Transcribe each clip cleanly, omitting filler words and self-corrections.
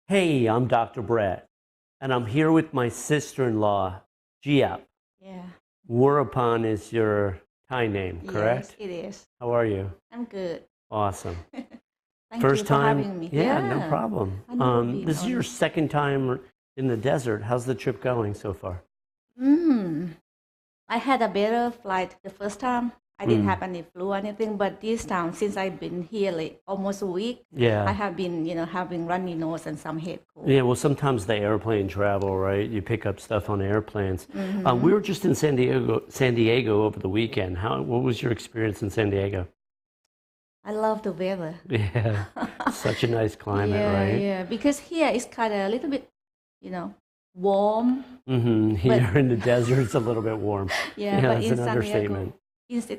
Hey, I'm Dr. Brett, and I'm here with my sister-in-law, Giap. Yeah. Woraphan is your Thai name, correct? Yes, it is. How are you? I'm good. Awesome. Thank you First for time? having me. Yeah, no problem. I've never been This is your on. second time in the desert. How's the trip going so far? I had a better flight the first time. I didn't have any flu or anything, but this time, since I've been here like almost a week, I Yeah. have been, having runny nose and some head cold. Yeah, well, sometimes the airplane travel, right? You pick up stuff on airplanes. We were just in San Diego over the weekend. What was your experience in San Diego? I love the weather. Yeah, such a nice climate, right? Yeah, because here it's kind of a little bit, warm. Here in the desert, it's a little bit warm. Yeah, Yeah, but that's in an San Diego, understatement.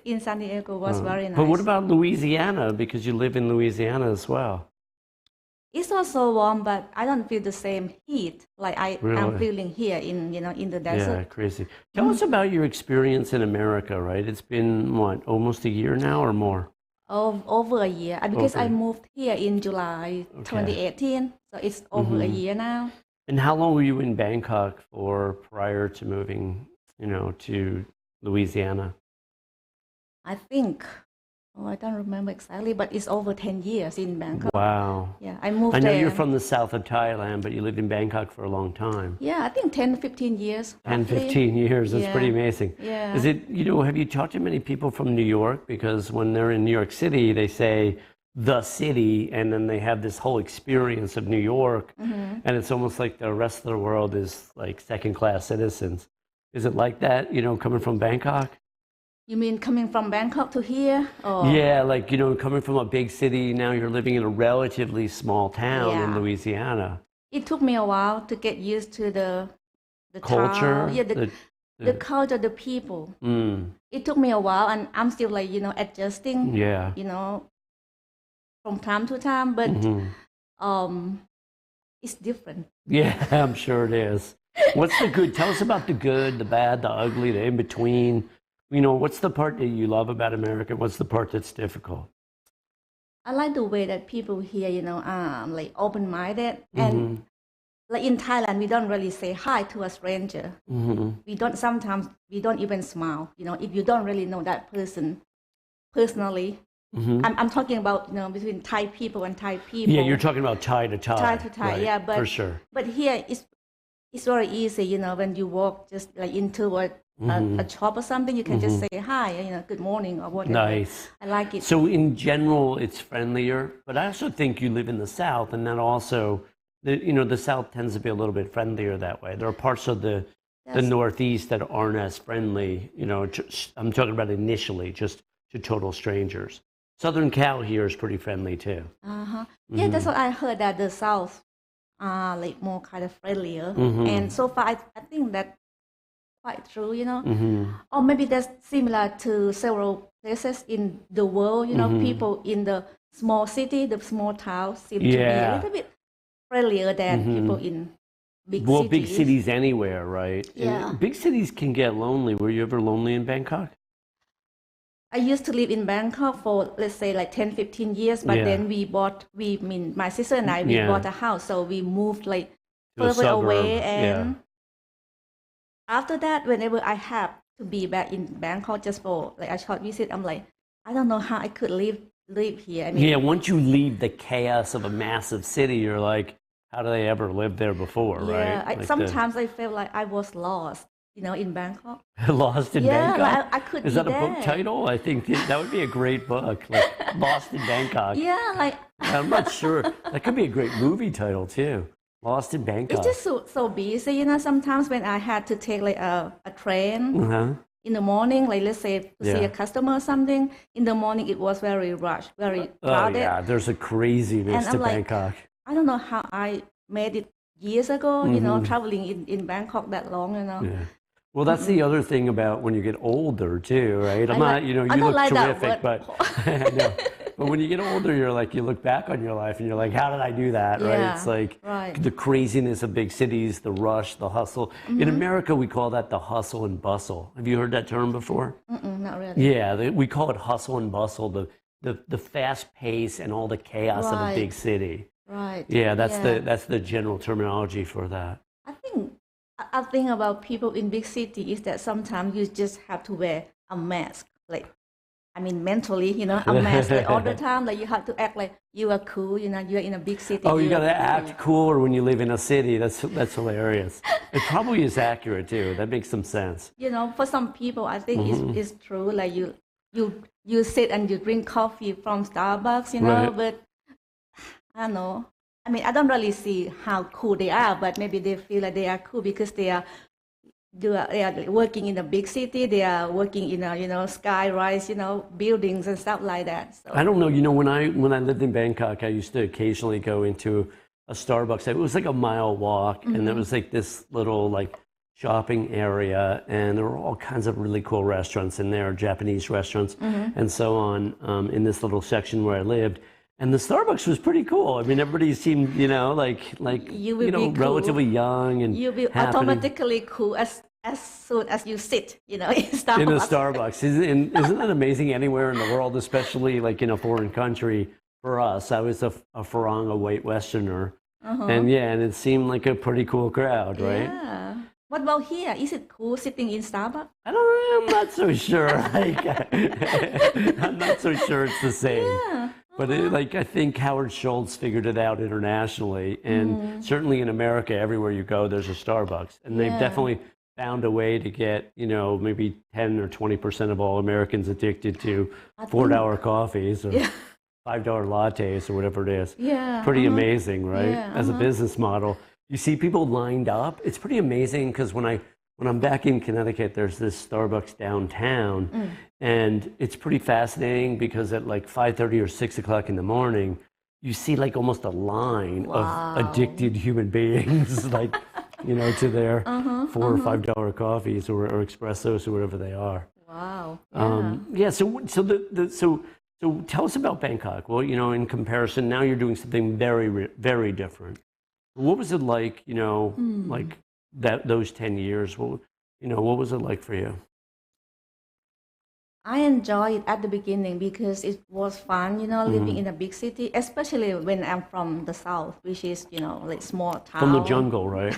in San Diego was very nice. But what about Louisiana? Because you live in Louisiana as well. It's also warm, but I don't feel the same heat like I'm Really? feeling here in the Yeah, desert. crazy. Tell us about your experience in America, right? It's been, what, almost a year now or more? Over a year, because I Okay. moved here in July Okay. 2018, so it's over a year now. And how long were you in Bangkok for prior to moving, to Louisiana? I think, I don't remember exactly, but it's over 10 years in Bangkok. Wow. Yeah, I moved I know there. you're from the south of Thailand, but you lived in Bangkok for a long time. Yeah, I think 10, 15 years. 10, roughly. 15 years. That's Yeah. pretty amazing. Yeah. Is it, have you talked to many people from New York? Because when they're in New York City, they say the city, and then they have this whole experience of New York, and it's almost like the rest of the world is like second-class citizens. Is it like that, coming from Bangkok? You mean coming from Bangkok to here? Or? Yeah, like, coming from a big city, now you're living in a relatively small town in Yeah. Louisiana. It took me a while to get used to the Culture? town. Yeah, the culture, the people. It took me a while, and I'm still like, adjusting, Yeah. from time to time, but it's different. Yeah, I'm sure it is. What's the good? Tell us about the good, the bad, the ugly, the in between. What's the part that you love about America? What's the part that's difficult? I like the way that people here, like open-minded, and like in Thailand, we don't really say hi to a stranger. Sometimes we don't even smile. If you don't really know that person personally. I'm talking about, between Thai people and Thai people. Yeah, you're talking about Thai to Thai. Thai to Thai, right, yeah, but for sure. But here it's very easy, when you walk just like into a shop or something, you can just say hi, good morning or whatever. Nice. I like it. So in general, it's friendlier, but I also think you live in the South, and that also, the South tends to be a little bit friendlier that way. There are parts of the Northeast that aren't as friendly, I'm talking about initially, just to total strangers. Southern Cal here is pretty friendly too. Yeah, that's what I heard, that the South are like more kind of friendlier. And so far, I think that's quite true, Or maybe that's similar to several places in the world, people in the small city, the small towns seem to be a little bit friendlier than people in big cities. Well, big cities anywhere, right? Yeah. And big cities can get lonely. Were you ever lonely in Bangkok? I used to live in Bangkok for, let's say, like 10, 15 years, but then my sister and I, we bought a house, so we moved like To a further away, suburb, and after that, whenever I have to be back in Bangkok just for like a short visit, I'm like, I don't know how I could live here. I mean, Yeah, once you leave the chaos of a massive city, you're like, how do they ever live there before, yeah, right? Like sometimes I felt like I was lost, in Bangkok. Lost in Yeah, Bangkok? like I could Is be that a book there. title? I think that would be a great book, like Lost in Bangkok. Yeah, like I'm not sure. That could be a great movie title too. Lost in Bangkok. it's just so busy, Sometimes when I had to take like a train in the morning, like let's say to see a customer or something, in the morning it was very rushed, very crowded. Oh yeah, there's a craziness And to I'm like, Bangkok. I don't know how I made it years ago, traveling in Bangkok that long, Yeah. Well, that's the other thing about when you get older too, right? I'm not, you I don't look like that terrific, word. but I know. But when you get older, you're like, you look back on your life and you're like, how did I do that, right? Yeah, It's like right. the craziness of big cities, the rush, the hustle. In America, we call that the hustle and bustle. Have you heard that term before? Not really. Yeah, we call it hustle and bustle, the fast pace and all the chaos of a big Right. city. Right. Yeah, Yeah. that's the general terminology for that. I think about people in big city is that sometimes you just have to wear a mask, like I mean mentally, a mask like all the time. Like you have to act like you are cool. You're in a big city. Oh, you got to You're cool. act cooler when you live in a city. That's hilarious. It probably is accurate too. That makes some sense. For some people, I think it's true. Like you sit and you drink coffee from Starbucks, Right. but I don't know. I mean, I don't really see how cool they are, but maybe they feel like they are cool because they are working in a big city. They are working in a sky-rise, buildings and stuff like that. So I don't know. When I lived in Bangkok, I used to occasionally go into a Starbucks. It was like a mile walk, and there was like this little like shopping area, and there were all kinds of really cool restaurants in there, Japanese restaurants, and so on, in this little section where I lived. And the Starbucks was pretty cool. I mean, everybody seemed, like you will be cool. relatively young and You'll be happening. automatically cool as soon as you sit, in Starbucks. In a Starbucks. Isn't that amazing? Anywhere in the world, especially like in a foreign country. For us, I was a Farang, a white Westerner, and and it seemed like a pretty cool crowd, right? Yeah. What about here? Is it cool sitting in Starbucks? I don't know. I'm not so sure. I'm not so sure it's the same. Yeah. But I think Howard Schultz figured it out internationally, and certainly in America, everywhere you go, there's a Starbucks, and they've definitely found a way to get maybe 10 or 20% of all Americans addicted to $4 coffees or $5 lattes or whatever it is. Yeah. Pretty amazing, right? Yeah, As a business model, you see people lined up. It's pretty amazing because when I'm back in Connecticut, there's this Starbucks downtown, and it's pretty fascinating because at like 5:30 or 6 o'clock in the morning, you see like almost a line of addicted human beings, like to their $4 or $5 coffees or espressos or whatever they are. Wow. So tell us about Bangkok. Well, in comparison, now you're doing something very, very different. What was it like, like those 10 years? What was it like for you? I enjoyed it at the beginning because it was fun, living in a big city, especially when I'm from the south, which is, like small town. From the jungle, right?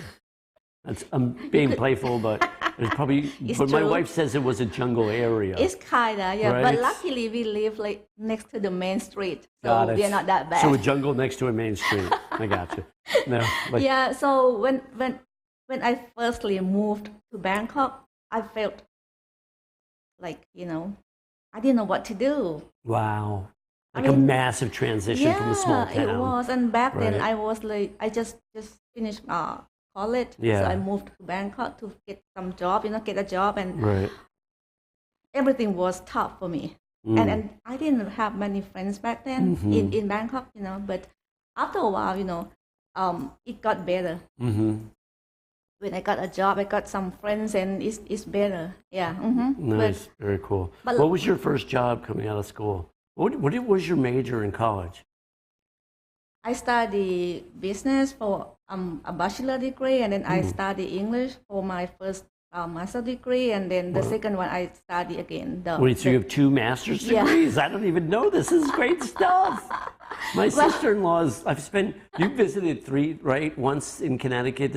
I'm being playful, but it's probably. But my wife says it was a jungle area. It's kinda, yeah. Right? But luckily, we live like next to the main street, so Got it. we're not that bad. So a jungle next to a main street. I got you. No. Yeah. So when I firstly moved to Bangkok, I felt like I didn't know what to do. Wow. Like a massive transition from a small town. Yeah, it was. And back then, I was like, I just finished college. Yeah. So I moved to Bangkok to get some job, get a job, and Right. everything was tough for me. And I didn't have many friends back then in Bangkok, but after a while, it got better. When I got a job, I got some friends, and it's better. Yeah. Nice. Very cool. What was your first job coming out of school? What was your major in college? I studied business for a bachelor degree, and then I studied English for my first master degree, and then the second one I studied again. Wait, so you have 2 master's degrees? I don't even know. This is great stuff. My sister-in-law's. You visited 3, right? Once in Connecticut.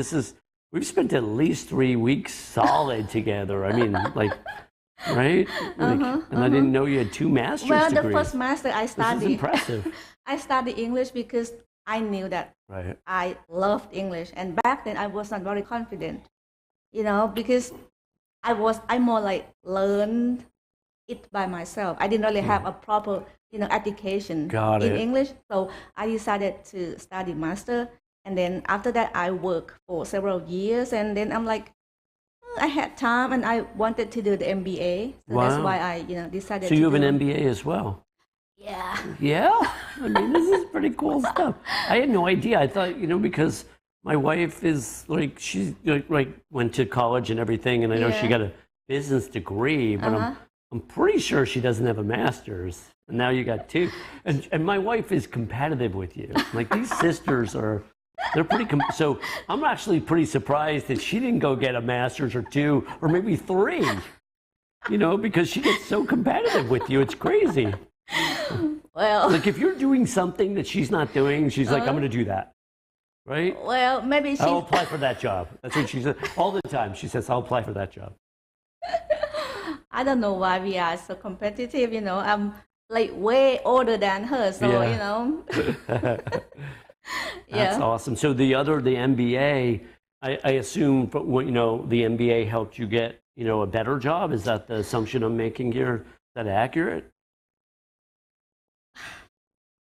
We've spent at least 3 weeks solid together. I mean, like. Right? And I didn't know you had 2 master's degrees. Well, the first master I studied. This is impressive. I studied English because I knew that I loved English. And back then I was not very confident, because I more like learned it by myself. I didn't really have a proper, education in English. So I decided to study master. And then after that, I worked for several years. And then I'm like, I had time and I wanted to do the MBA. So that's why I, decided to So you have an MBA as well? Yeah. Yeah? I mean, this is pretty cool stuff. I had no idea. I thought, because my wife is like, she went to college and everything, and I know she got a business degree, but I'm pretty sure she doesn't have a master's. And now you got 2. And my wife is competitive with you. Like, these sisters are... They're pretty. So I'm actually pretty surprised that she didn't go get a master's or 2 or maybe 3. Because she gets so competitive with you. It's crazy. Well, Like if you're doing something that she's not doing, she's like, I'm going to do that. Right? well, maybe I'll she. apply for that job. That's what she says all the time. She says, I'll apply for that job. I don't know why we are so competitive. I'm like way older than her, so That's yeah. awesome. So the MBA, I assume, the MBA helped you get, a better job. Is that the assumption I'm making here? Is that accurate?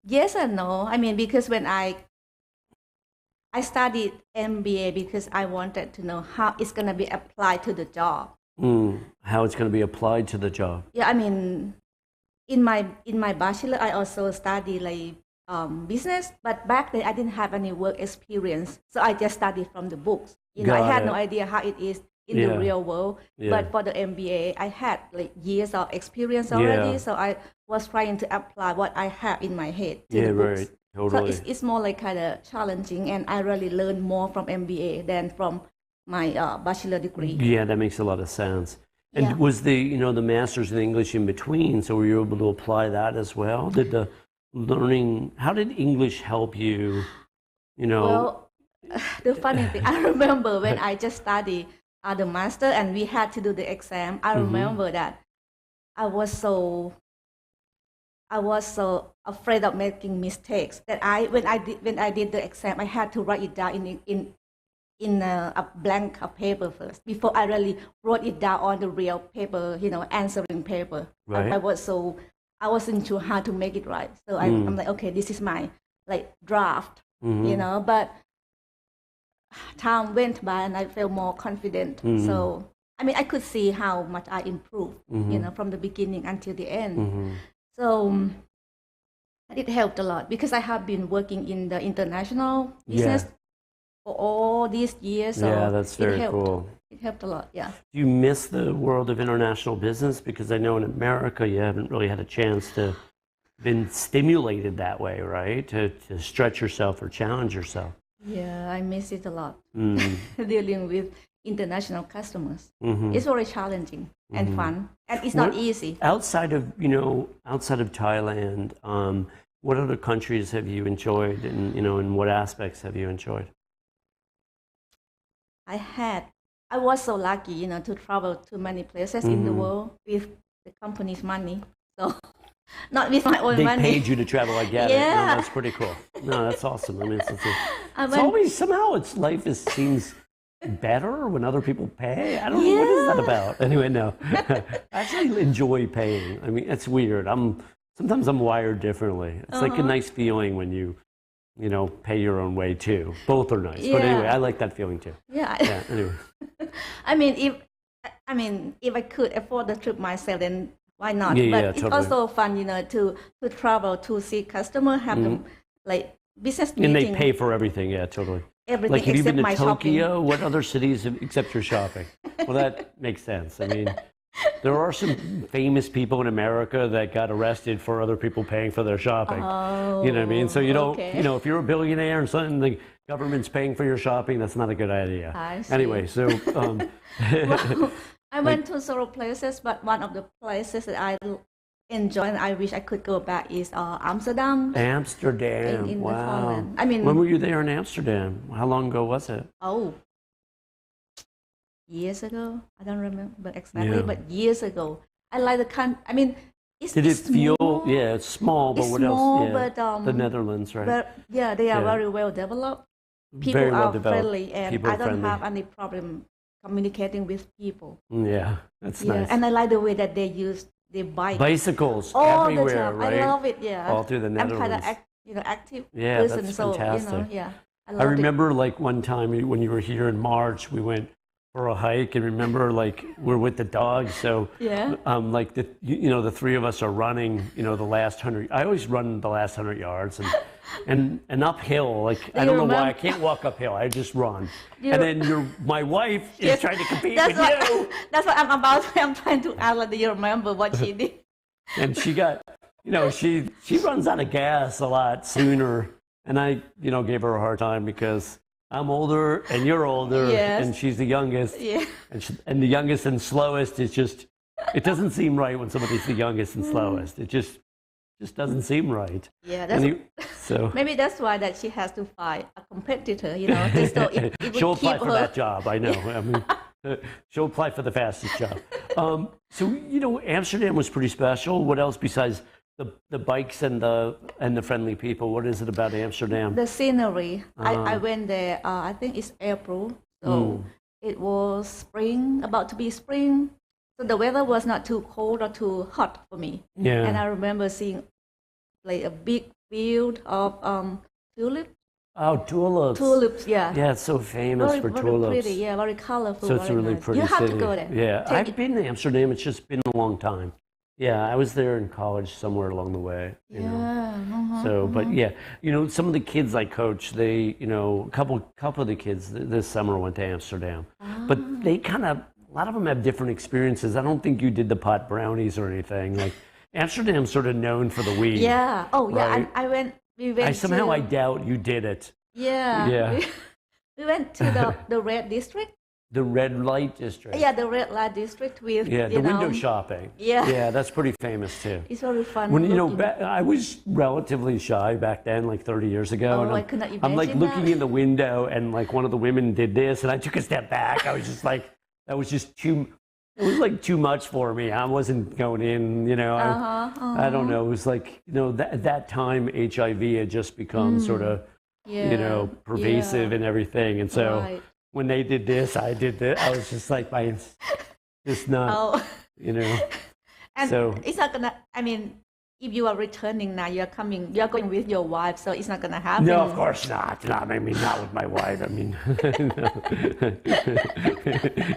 Yes and no. I mean, because when I studied MBA because I wanted to know how it's going to be applied to the job. How it's going to be applied to the job. Yeah, I mean, in my bachelor, I also studied like business, but back then I didn't have any work experience, so I just studied from the books. I had no idea how it is in the real world. Yeah. But for the MBA, I had like years of experience already, so I was trying to apply what I have in my head to the books. Right. Totally. So it's more like kind of challenging, and I really learned more from MBA than from my bachelor degree. Yeah, that makes a lot of sense. And was the the master's in English in between? So were you able to apply that as well? Did the learning? How did English help you? Well, the funny thing, I remember when I just studied the master and we had to do the exam. I remember that I was so afraid of making mistakes that when I did the exam, I had to write it down in a blank paper first before I really wrote it down on the real paper, answering paper. Right. I wasn't sure how to make it right. So I'm like, okay, this is my like draft, but time went by and I felt more confident. So, I mean, I could see how much I improved, from the beginning until the end. So it helped a lot because I have been working in the international business for all these years. So that's very cool. It helped a lot, yeah. Do you miss the world of international business? Because I know in America you haven't really had a chance to been stimulated that way, right? To stretch yourself or challenge yourself. Yeah, I miss it a lot. Dealing with international customers. It's very challenging and fun, and it's not easy. Outside of Thailand, what other countries have you enjoyed, and in what aspects have you enjoyed? I was so lucky, to travel to many places in the world with the company's money. So not with my own money. They paid you to travel, I get it. No, that's pretty cool. No, that's awesome. I mean, it's always, somehow life seems better when other people pay. I don't know, what is that about? Anyway, no. I actually enjoy paying. I mean, it's weird. Sometimes I'm wired differently. It's like a nice feeling when you pay your own way too. Both are nice. But anyway, I like that feeling too. Yeah. Anyway. I mean, if I could afford the trip myself, then why not? But it's totally. also fun, to travel to see customer, have them like business meeting. And they pay for everything. Yeah, totally. Everything like, have you except been to my Tokyo? shopping. What other cities except your shopping? Well, that makes sense. I mean, there are some famous people in America that got arrested for other people paying for their shopping. Oh, you know what I mean? So you don't, okay. if you're a billionaire and something, the government's paying for your shopping, that's not a good idea. I see. Anyway, so well, I went to several places, but one of the places that I enjoy and I wish I could go back is Amsterdam. Amsterdam. In wow. Holland. I mean, when were you there in Amsterdam? How long ago was it? Oh, years ago. I don't remember exactly, but years ago. I like the country. I mean, Did it feel? Yeah, it's small, but it's what small, else? Yeah, but the Netherlands, right? But yeah, they are very well developed. People Very well are developed. friendly, and People I don't friendly. have any problem communicating with people. Yeah, that's nice. And I like the way that they use the bicycles all everywhere, the time. right? I love it. Yeah, all through the Netherlands. I'm kind of active Yeah, person, that's so fantastic. I I remember like one time when you were here in March, we went for a hike, and remember like we're with the dogs, so like the three of us are running, the last 100. I always run the last 100 yards, and uphill. Like I don't know why I can't walk uphill. I just run. And then my wife is trying to compete with you. That's what I'm about. I'm trying to ask. Like, do you remember what she did? And she got, she runs out of gas a lot sooner. And I, gave her a hard time because I'm older and you're older, and she's the youngest. Yeah. And the youngest and slowest is just, it doesn't seem right when somebody's the youngest and slowest. It just, just doesn't seem right. Yeah, so maybe that's why that she has to find a competitor, just so it would she'll keep apply for that job. I know. I mean, she'll apply for the fastest job. So Amsterdam was pretty special. What else besides the bikes and the friendly people? What is it about Amsterdam? The scenery. I went there. I think it's April, so it was spring, about to be spring. So the weather was not too cold or too hot for me. Yeah. And I remember seeing like a big field of tulips. Oh, tulips. Tulips, yeah. Yeah, it's so famous for tulips. Very pretty, yeah, very colorful. So it's a really nice. pretty You have city. to go there. Yeah, I've been to Amsterdam. It's just been a long time. Yeah, I was there in college somewhere along the way. You know. So, but yeah, some of the kids I coach, they, a couple of the kids this summer went to Amsterdam, but they a lot of them have different experiences. I don't think you did the pot brownies or anything. Like Amsterdam's sort of known for the weed. Yeah. Oh, yeah. Right? We went. I doubt you did it. Yeah. Yeah. We went to the red district. The red light district. Yeah, the red light district with the window shopping. Yeah, that's pretty famous too. It's very fun. When I was relatively shy back then, like 30 years ago. Oh, I could not imagine I'm like looking in the window, and like one of the women did this, and I took a step back. I was just like, that was just too. It was like too much for me. I wasn't going in. I don't know. It was like at that time HIV had just become sort of pervasive and everything, and so. Right. When they did this, I did that. I was just like, just not, And so it's not gonna. I mean, if you are returning now, you're going with your wife, so it's not gonna happen. No, of course not. I mean, not with my wife. I mean,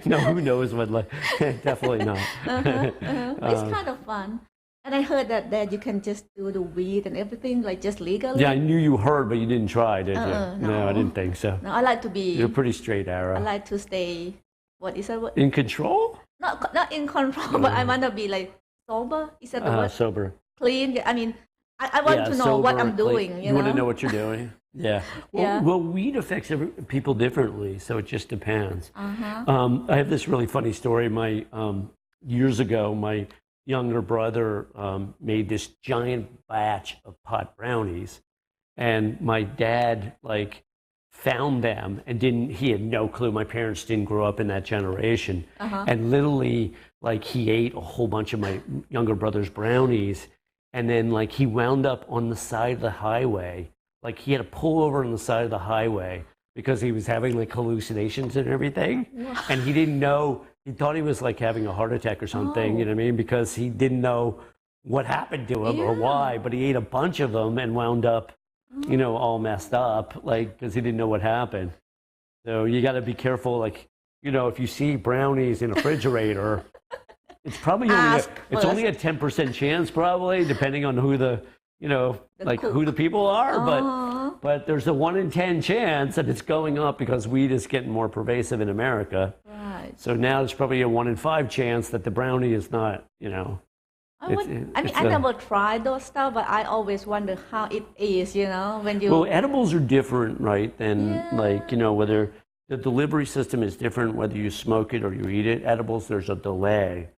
no, who knows what? Definitely not. It's kind of fun. And I heard that you can just do the weed and everything, like just legally. Yeah, I knew you heard, but you didn't try, did you? No, I didn't think so. No, I like to be. You're a pretty straight arrow. I like to stay. What is that word? In control? Not in control, but I want to be like sober. Is that the word? Sober. Clean. I mean, I want to know sober, what I'm doing. You want to know what you're doing? Yeah. Well, weed affects people differently, so it just depends. I have this really funny story. Years ago, my younger brother made this giant batch of pot brownies, and my dad found them and he had no clue. My parents didn't grow up in that generation, and literally he ate a whole bunch of my younger brother's brownies, and then he wound up on the side of the highway. He had to pull over on the side of the highway because he was having hallucinations and everything, and he didn't know. He thought he was having a heart attack or something, you know what I mean? Because he didn't know what happened to him or why, but he ate a bunch of them and wound up, all messed up, because he didn't know what happened. So you got to be careful, if you see brownies in a refrigerator, it's probably only a 10% chance probably, depending on who who the people are, but there's a 1 in 10 chance that it's going up because weed is getting more pervasive in America. Right. So now there's probably a 1 in 5 chance that the brownie is not, I never tried those stuff, but I always wonder how it is, when you. Well, edibles are different, right? Than whether the delivery system is different, whether you smoke it or you eat it. Edibles, there's a delay.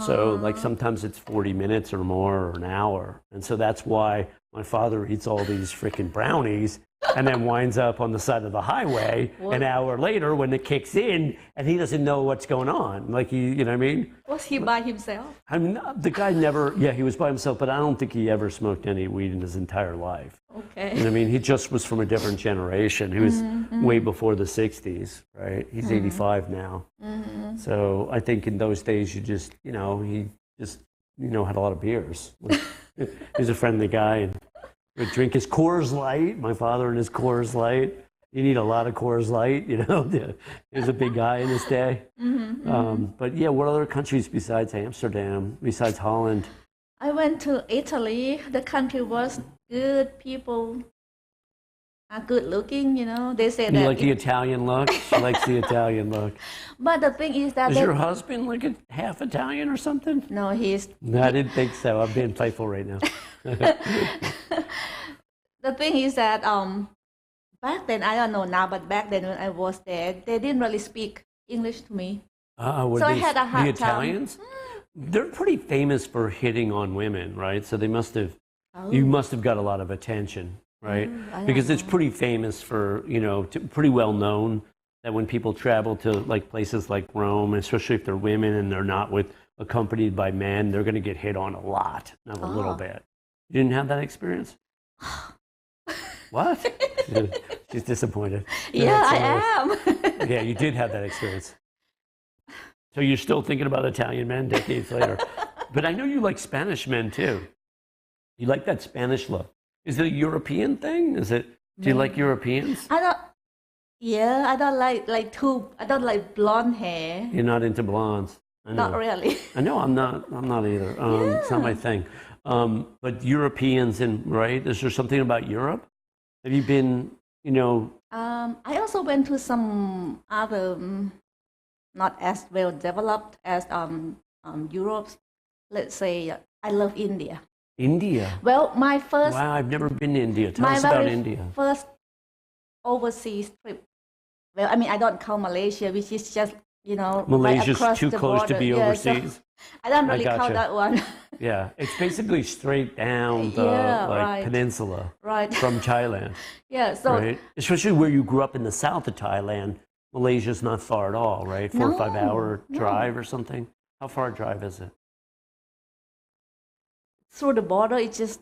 So sometimes it's 40 minutes or more or an hour. And so that's why my father eats all these freaking brownies and then winds up on the side of the highway an hour later when it kicks in and he doesn't know what's going on. You know what I mean? Was he by himself? I mean, the guy never, he was by himself, but I don't think he ever smoked any weed in his entire life. Okay. You know what I mean? He just was from a different generation. He was way before the 60s, right? He's 85 now. So I think in those days, he just, had a lot of beers. He was a friendly guy and would drink his Coors Light. My father and his Coors Light. You need a lot of Coors Light, He was a big guy in his day. But yeah, what other countries besides Amsterdam, besides Holland? I went to Italy. The country was good. People are good looking, They say that. You like the Italian look? She likes the Italian look. But the thing is that. Is your husband half Italian or something? No, he's. No, I didn't think so. I'm being playful right now. The thing is that back then, I don't know now, but back then when I was there, they didn't really speak English to me. So I had a hard time. The Italians? They're pretty famous for hitting on women, right? So they must have You must have got a lot of attention, right? Because it's pretty famous for, pretty well known that when people travel to like places like Rome, especially if they're women and they're not accompanied by men, they're going to get hit on a lot, not a little bit. You didn't have that experience? What? She's disappointed. Yeah, I am. Yeah, you did have that experience. So you're still thinking about Italian men decades later. But I know you like Spanish men too. You like that Spanish look. Is it a European thing? Do you like Europeans? I don't I don't like blonde hair. You're not into blondes. I know. Not really. I know I'm not either. It's not my thing. But Europeans right? Is there something about Europe? Have you been, I also went to some other not as well developed as Europe. Let's say I love India. India? Well, my first... Wow, I've never been to India. Tell us about India. My first overseas trip. Well, I mean, I don't count Malaysia, which is just, Malaysia's right too close border. to be overseas. So I don't really count that one. Yeah, it's basically straight down the peninsula from Thailand. Yeah, so... Right? Especially where you grew up in the south of Thailand. Malaysia's not far at all, right? 4 or 5 hour drive or something. How far a drive is it? Through the border, it's just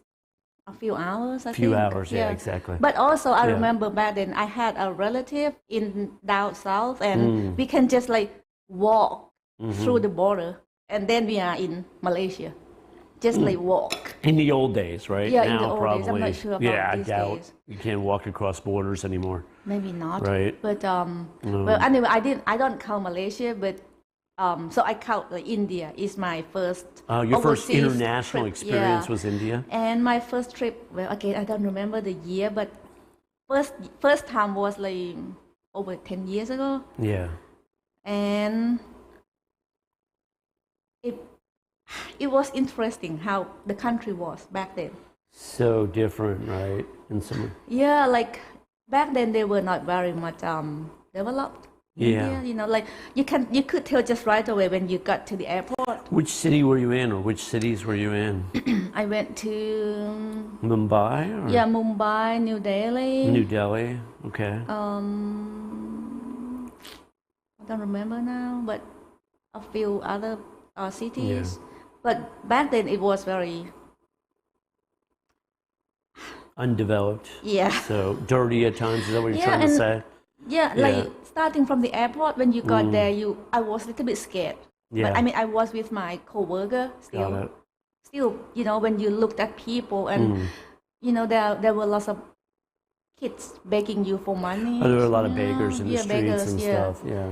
a few hours, I think. Few hours, yeah, exactly. But also, I remember back then, I had a relative down south, and we can just like walk through the border, and then we are in Malaysia. Just like walk. In the old days, right? Yeah, now, in the old probably, days. I'm not sure about these I doubt days. you can't walk across borders anymore. Maybe not. Right. But well, anyway, I don't count Malaysia, but so I count like India is my first. Your first international trip. experience was India. And my first trip, well, again, I don't remember the year, but first time was like over 10 years ago. Yeah. And it was interesting how the country was back then. So different, right? Yeah, like back then they were not very much developed. Yeah. India, like you could tell just right away when you got to the airport. Which city were you in, or which cities were you in? I went to Mumbai? Or? Yeah, Mumbai, New Delhi. New Delhi, okay. I don't remember now, but a few other cities. Yeah. But back then it was very undeveloped. Yeah. So dirty at times. Is that what you're trying to say? Yeah, like starting from the airport, when you got there, I was a little bit scared. Yeah. But I mean, I was with my coworker still. Still, when you looked at people and there were lots of kids begging you for money. Oh, there were a lot of beggars in the streets beggars, and stuff. Yeah.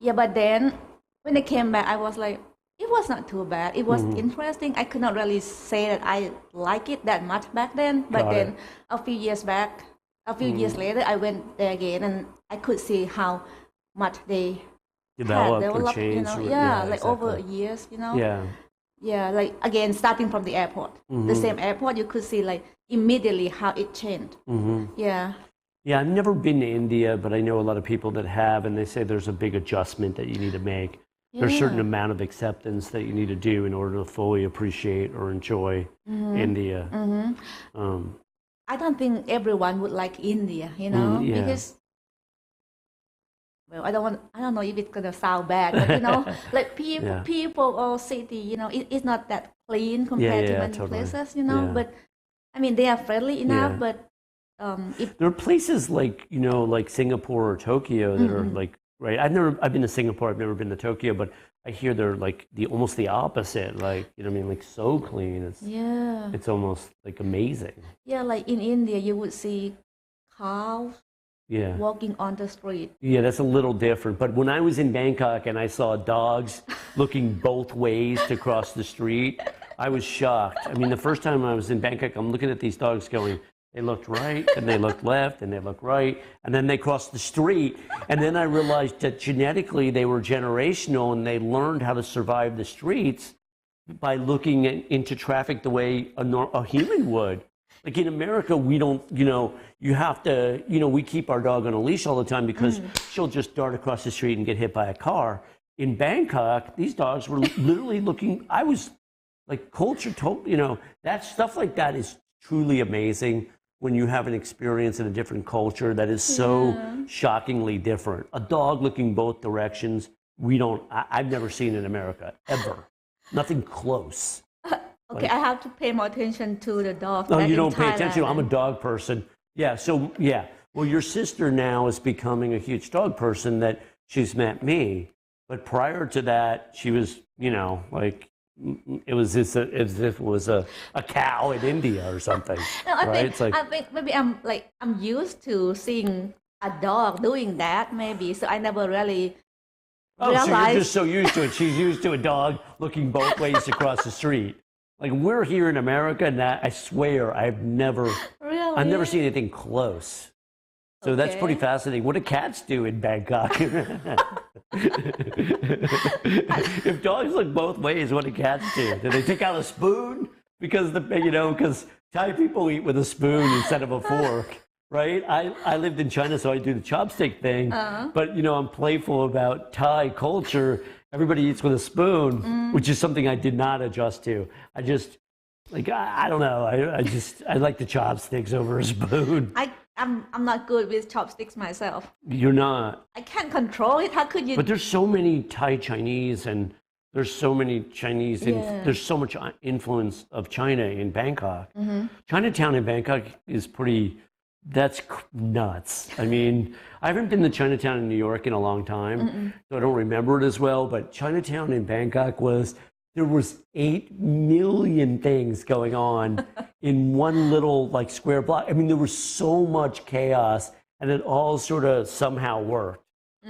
Yeah, but then when I came back, I was like, it was not too bad. It was interesting. I could not really say that I like it that much back then. But then a few years later, I went there again, and I could see how much they developed or changed. Like exactly. Over years, Yeah, like again, starting from the airport, the same airport, you could see like immediately how it changed. Yeah. Yeah, I've never been to India, but I know a lot of people that have, and they say there's a big adjustment that you need to make. There's a certain amount of acceptance that you need to do in order to fully appreciate or enjoy India. I don't think everyone would like India, because, well, I don't know if it's gonna sound bad, but like people or city, it's not that clean compared to many places, But I mean, they are friendly enough, but there are places like like Singapore or Tokyo that are like. Right, I've been to Singapore. I've never been to Tokyo, but I hear they're like almost the opposite. Like like so clean. It's almost like amazing. Yeah, like in India, you would see cows. Walking on the street. Yeah, that's a little different. But when I was in Bangkok and I saw dogs looking both ways to cross the street, I was shocked. I mean, the first time I was in Bangkok, I'm looking at these dogs going. They looked right, and they looked left, and they looked right, and then they crossed the street. And then I realized that genetically they were generational, and they learned how to survive the streets by looking into traffic the way a human would. Like in America, we don't, you have to, we keep our dog on a leash all the time because she'll just dart across the street and get hit by a car. In Bangkok, these dogs were literally looking, like culture, that stuff like that is truly amazing when you have an experience in a different culture that is so shockingly different. A dog looking both directions, I've never seen in America, ever. Nothing close. Okay, I have to pay more attention to the dog. No, than you in don't pay attention. Thailand. I'm a dog person. Yeah, so, yeah. Well, your sister now is becoming a huge dog person that she's met me. But prior to that, she was, like, it was as if it was a cow in India or something. No, right? I think maybe I'm used to seeing a dog doing that maybe, so I never really realized. So you're just so used to it. She's used to a dog looking both ways across the street. Like we're here in America, and I swear I've never seen anything close. So that's pretty fascinating. What do cats do in Bangkok? If dogs look both ways, what do cats do? Do they take out a spoon? Because because Thai people eat with a spoon instead of a fork, right? I lived in China, so I do the chopstick thing. But I'm playful about Thai culture. Everybody eats with a spoon, which is something I did not adjust to. I just I don't know. I like the chopsticks over a spoon. I'm not good with chopsticks myself. You're not. I can't control it. How could you? But there's so many Thai Chinese, and there's so many Chinese, there's so much influence of China in Bangkok. Chinatown in Bangkok is that's nuts. I mean, I haven't been to Chinatown in New York in a long time, so I don't remember it as well. But Chinatown in Bangkok there was 8 million things going on in one little square block. I mean, there was so much chaos, and it all sort of somehow worked.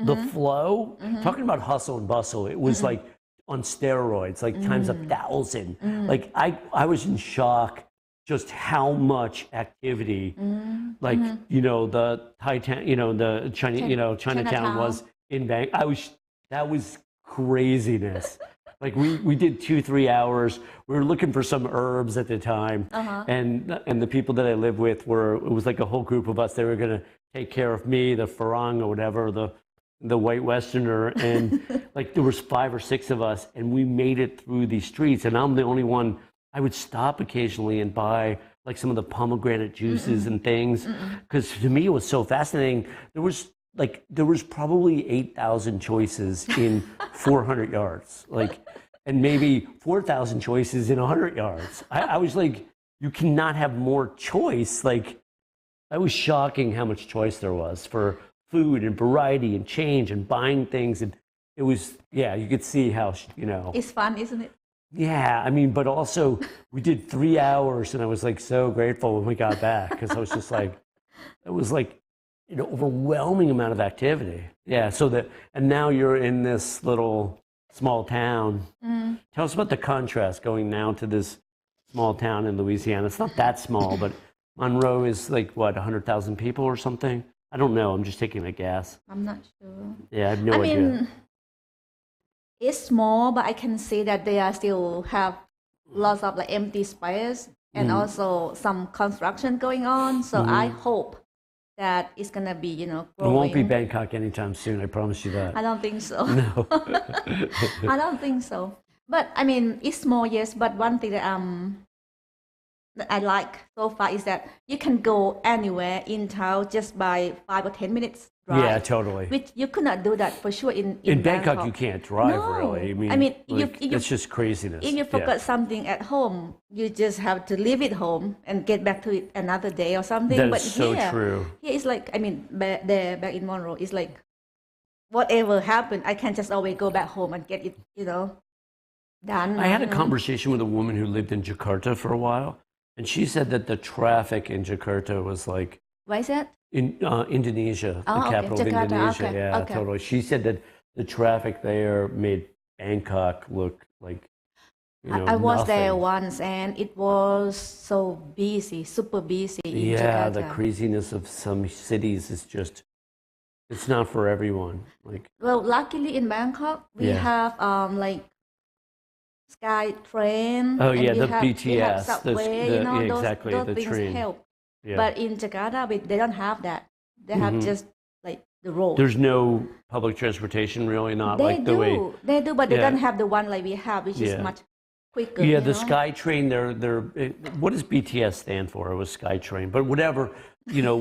The flow, talking about hustle and bustle, it was like on steroids, times 1,000. I was in shock just how much activity, the Chinatown was in Bangkok. That was craziness. We did 2-3 hours. We were looking for some herbs at the time, and the people that I lived with it was like a whole group of us. They were going to take care of me, the Farang or whatever, the white Westerner, and there was 5 or 6 of us, and we made it through these streets. And I'm the only one. I would stop occasionally and buy some of the pomegranate juices and things, because to me it was so fascinating. There was probably 8,000 choices in 400 yards, and maybe 4,000 choices in 100 yards. I was like, you cannot have more choice. It was shocking how much choice there was for food and variety and change and buying things. And it was, you could see how, It's fun, isn't it? Yeah, I mean, but also we did 3 hours, and I was so grateful when we got back, because I was just it was an overwhelming amount of activity. Yeah, and now you're in this little small town. Tell us about the contrast going now to this small town in Louisiana. It's not that small, but Monroe is 100,000 people or something? I don't know. I'm just taking a guess. I'm not sure. Yeah, I have no idea. Mean, it's small, but I can see that they still have lots of empty space and also some construction going on. So I hope that it's gonna be, growing. It won't be Bangkok anytime soon. I promise you that. I don't think so. No. I don't think so. But I mean, it's small, yes. But one thing that I like so far is that you can go anywhere in town just by 5 or 10 minutes drive. Yeah, totally. Which you could not do that for sure in Bangkok. You can't drive really. I mean, it's just craziness. If you forgot something at home, you just have to leave it home and get back to it another day or something. That is so true. Here it's back in Monroe, it's whatever happened, I can just always go back home and get it, done. I had a conversation with a woman who lived in Jakarta for a while, and she said that the traffic in Jakarta was Why is that? In Indonesia, the capital of Jakarta, Indonesia. okay. Yeah, Okay. totally. She said that the traffic there made Bangkok look like I was there nothing. once, and it was so busy, super busy in Yeah, Jakarta. the craziness of some cities is just, it's not for everyone. Well, luckily in Bangkok, we have Sky Train. Oh and yeah, we the have BTS, subway, those, exactly, those the things train. help. Yeah. But in Jakarta, they don't have that. They have just the road. There's no public transportation really, not They the way. They do, but they Yeah. don't have the one like we have, which is Yeah. much quicker. Yeah, you the know? SkyTrain. What does BTS stand for? It was SkyTrain, but whatever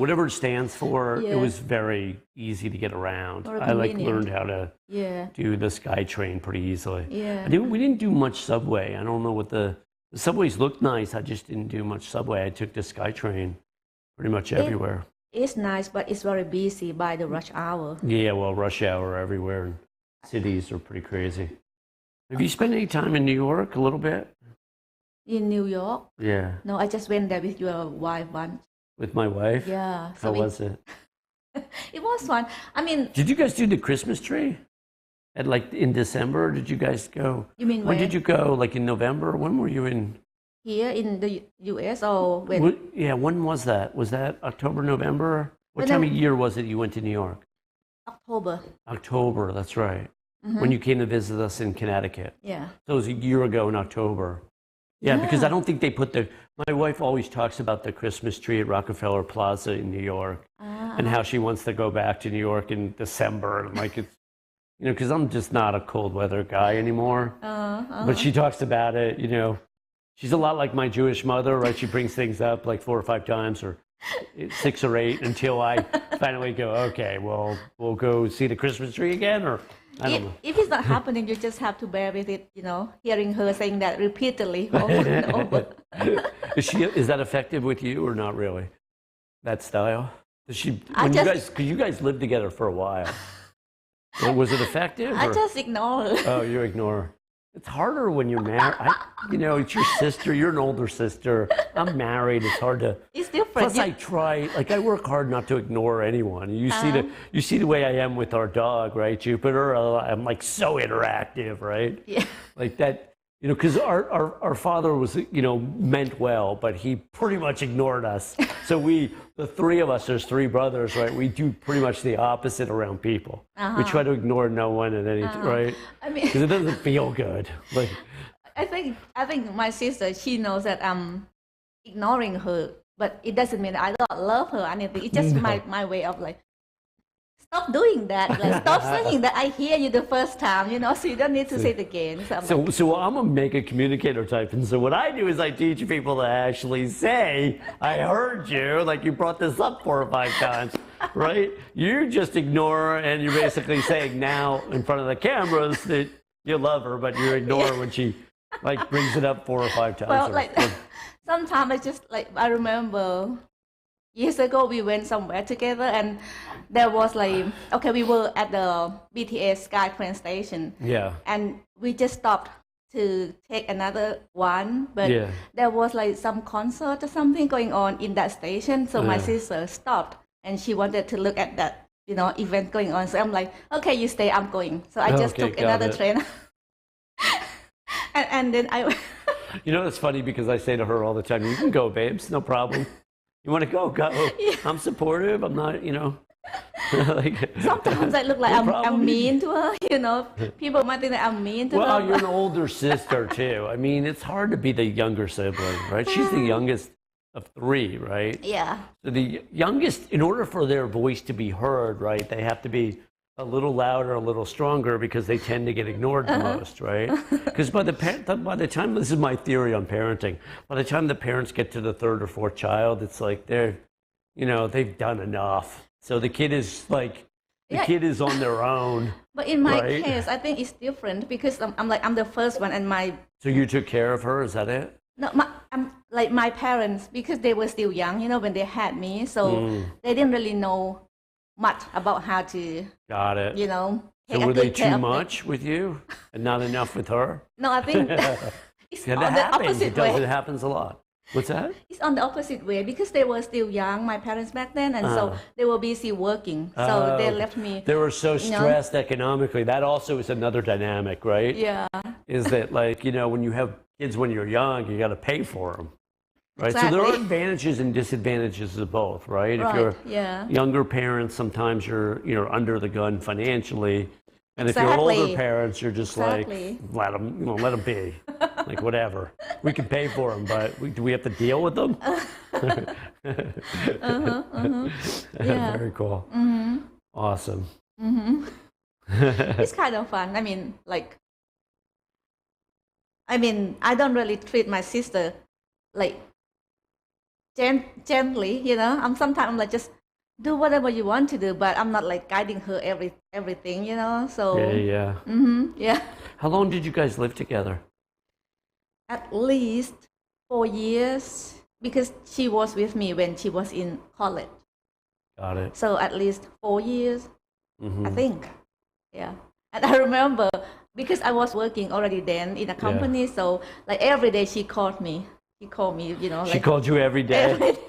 whatever it stands for, it Yeah. was very easy to get around. Or I convenient. learned how to Yeah. do the SkyTrain pretty easily. Yeah. We didn't do much subway. I don't know what the subways looked nice. I just didn't do much subway. I took the SkyTrain pretty much everywhere. It's nice, but it's very busy by the rush hour. Yeah, well, rush hour everywhere, and cities are pretty crazy. Have you spent any time in New York? A little bit? In New York? Yeah. No, I just went there with your wife once. With my wife? Yeah. How was it? It was fun. I mean, Did you guys do the Christmas tree? In December? Did you guys go? you mean When did you go? Like in November? When were you in? here in the US or when? Yeah, when was that? Was that October, November? What When time I- of year was it you went to New York? October. October, that's right. When you came to visit us in Connecticut. Yeah. So it was a year ago in October. Yeah, because I don't think they put my wife always talks about the Christmas tree at Rockefeller Plaza in New York and how she wants to go back to New York in December. And like it's, because I'm just not a cold weather guy anymore. But she talks about it, she's a lot like my Jewish mother, right? She brings things up like 4 or 5 times or 6 or 8 until I finally go, okay, well, we'll go see the Christmas tree again, or I don't know. If it's not happening, you just have to bear with it, hearing her saying that repeatedly over and over. Is that effective with you or not really? That style? Does you guys lived together for a while. Was it effective? I just ignore her. Oh, you ignore. It's harder when you're married. It's your sister. You're an older sister. I'm married. It's hard to. It's different. Plus, I try. I work hard not to ignore anyone. You see the way I am with our dog, right, Jupiter. I'm like so interactive, right? Yeah. Like that. Because our father was, meant well, but he pretty much ignored us. So the 3 of us, there's 3 brothers, right? We do pretty much the opposite around people. We try to ignore no one at any, right? I mean, because it doesn't feel good. Like, I think my sister, she knows that I'm ignoring her, but it doesn't mean I don't love her or anything. It's just my way of like, stop doing that. Like, stop saying that. I hear you the first time, so you don't need to say it again. So I'm a mega communicator type. And so what I do is I teach people to actually say, I heard you, like you brought this up 4 or 5 times, right? You just ignore and you're basically saying now in front of the cameras that you love her, but you ignore her when she brings it up 4 or 5 times. Well, sometimes I remember years ago we went somewhere together and there was we were at the BTS SkyTrain station. Yeah. And we just stopped to take another one, but there was some concert or something going on in that station. So my sister stopped and she wanted to look at that, event going on. So I'm like, okay, you stay, I'm going. So I just took another train. and then I... It's funny because I say to her all the time, you can go, babes, no problem. You want to go? Go. Yeah. I'm supportive. I'm not, Sometimes I look like I'm mean to her, People might think that I'm mean to her. Well, you're an older sister, too. I mean, it's hard to be the younger sibling, right? She's the youngest of 3, right? Yeah. So the youngest, in order for their voice to be heard, right, they have to be a little louder, a little stronger because they tend to get ignored the most, right? Because by the time, this is my theory on parenting, by the time the parents get to the 3rd or 4th child, it's like they've done enough. So the kid is kid is on their own. But in my case, I think it's different because I'm the first one and my... So you took care of her, is that it? No, my parents, because they were still young, when they had me, so they didn't really know much about how to... Got it. So were they too much with you and not enough with her? No, I think it's on the opposite way. It happens a lot. What's that? It's on the opposite way because they were still young, my parents back then, and so they were busy working. So they left me. They were so stressed economically. That also is another dynamic, right? Yeah. Is that when you have kids when you're young, you got to pay for them, right? Exactly. So there are advantages and disadvantages of both, right? If you're younger parents, sometimes you're under the gun financially. And if you're older parents, you're just let them be, whatever. We can pay for them, but do we have to deal with them? Yeah. Very cool. Mm-hmm. Awesome. Mm-hmm. It's kind of fun. I mean, like, I mean, I don't really treat my sister like gently, you know. I'm like just do whatever you want to do, but I'm not like guiding her everything, you know. Yeah, So yeah. yeah, How long did you guys live together? at least 4 years because she was with me when she was in college. Got it. So at least 4 years, I think. Yeah, and I remember because I was working already then in a company, so like every day she called me. She called me, you know. She like, called you every day every day.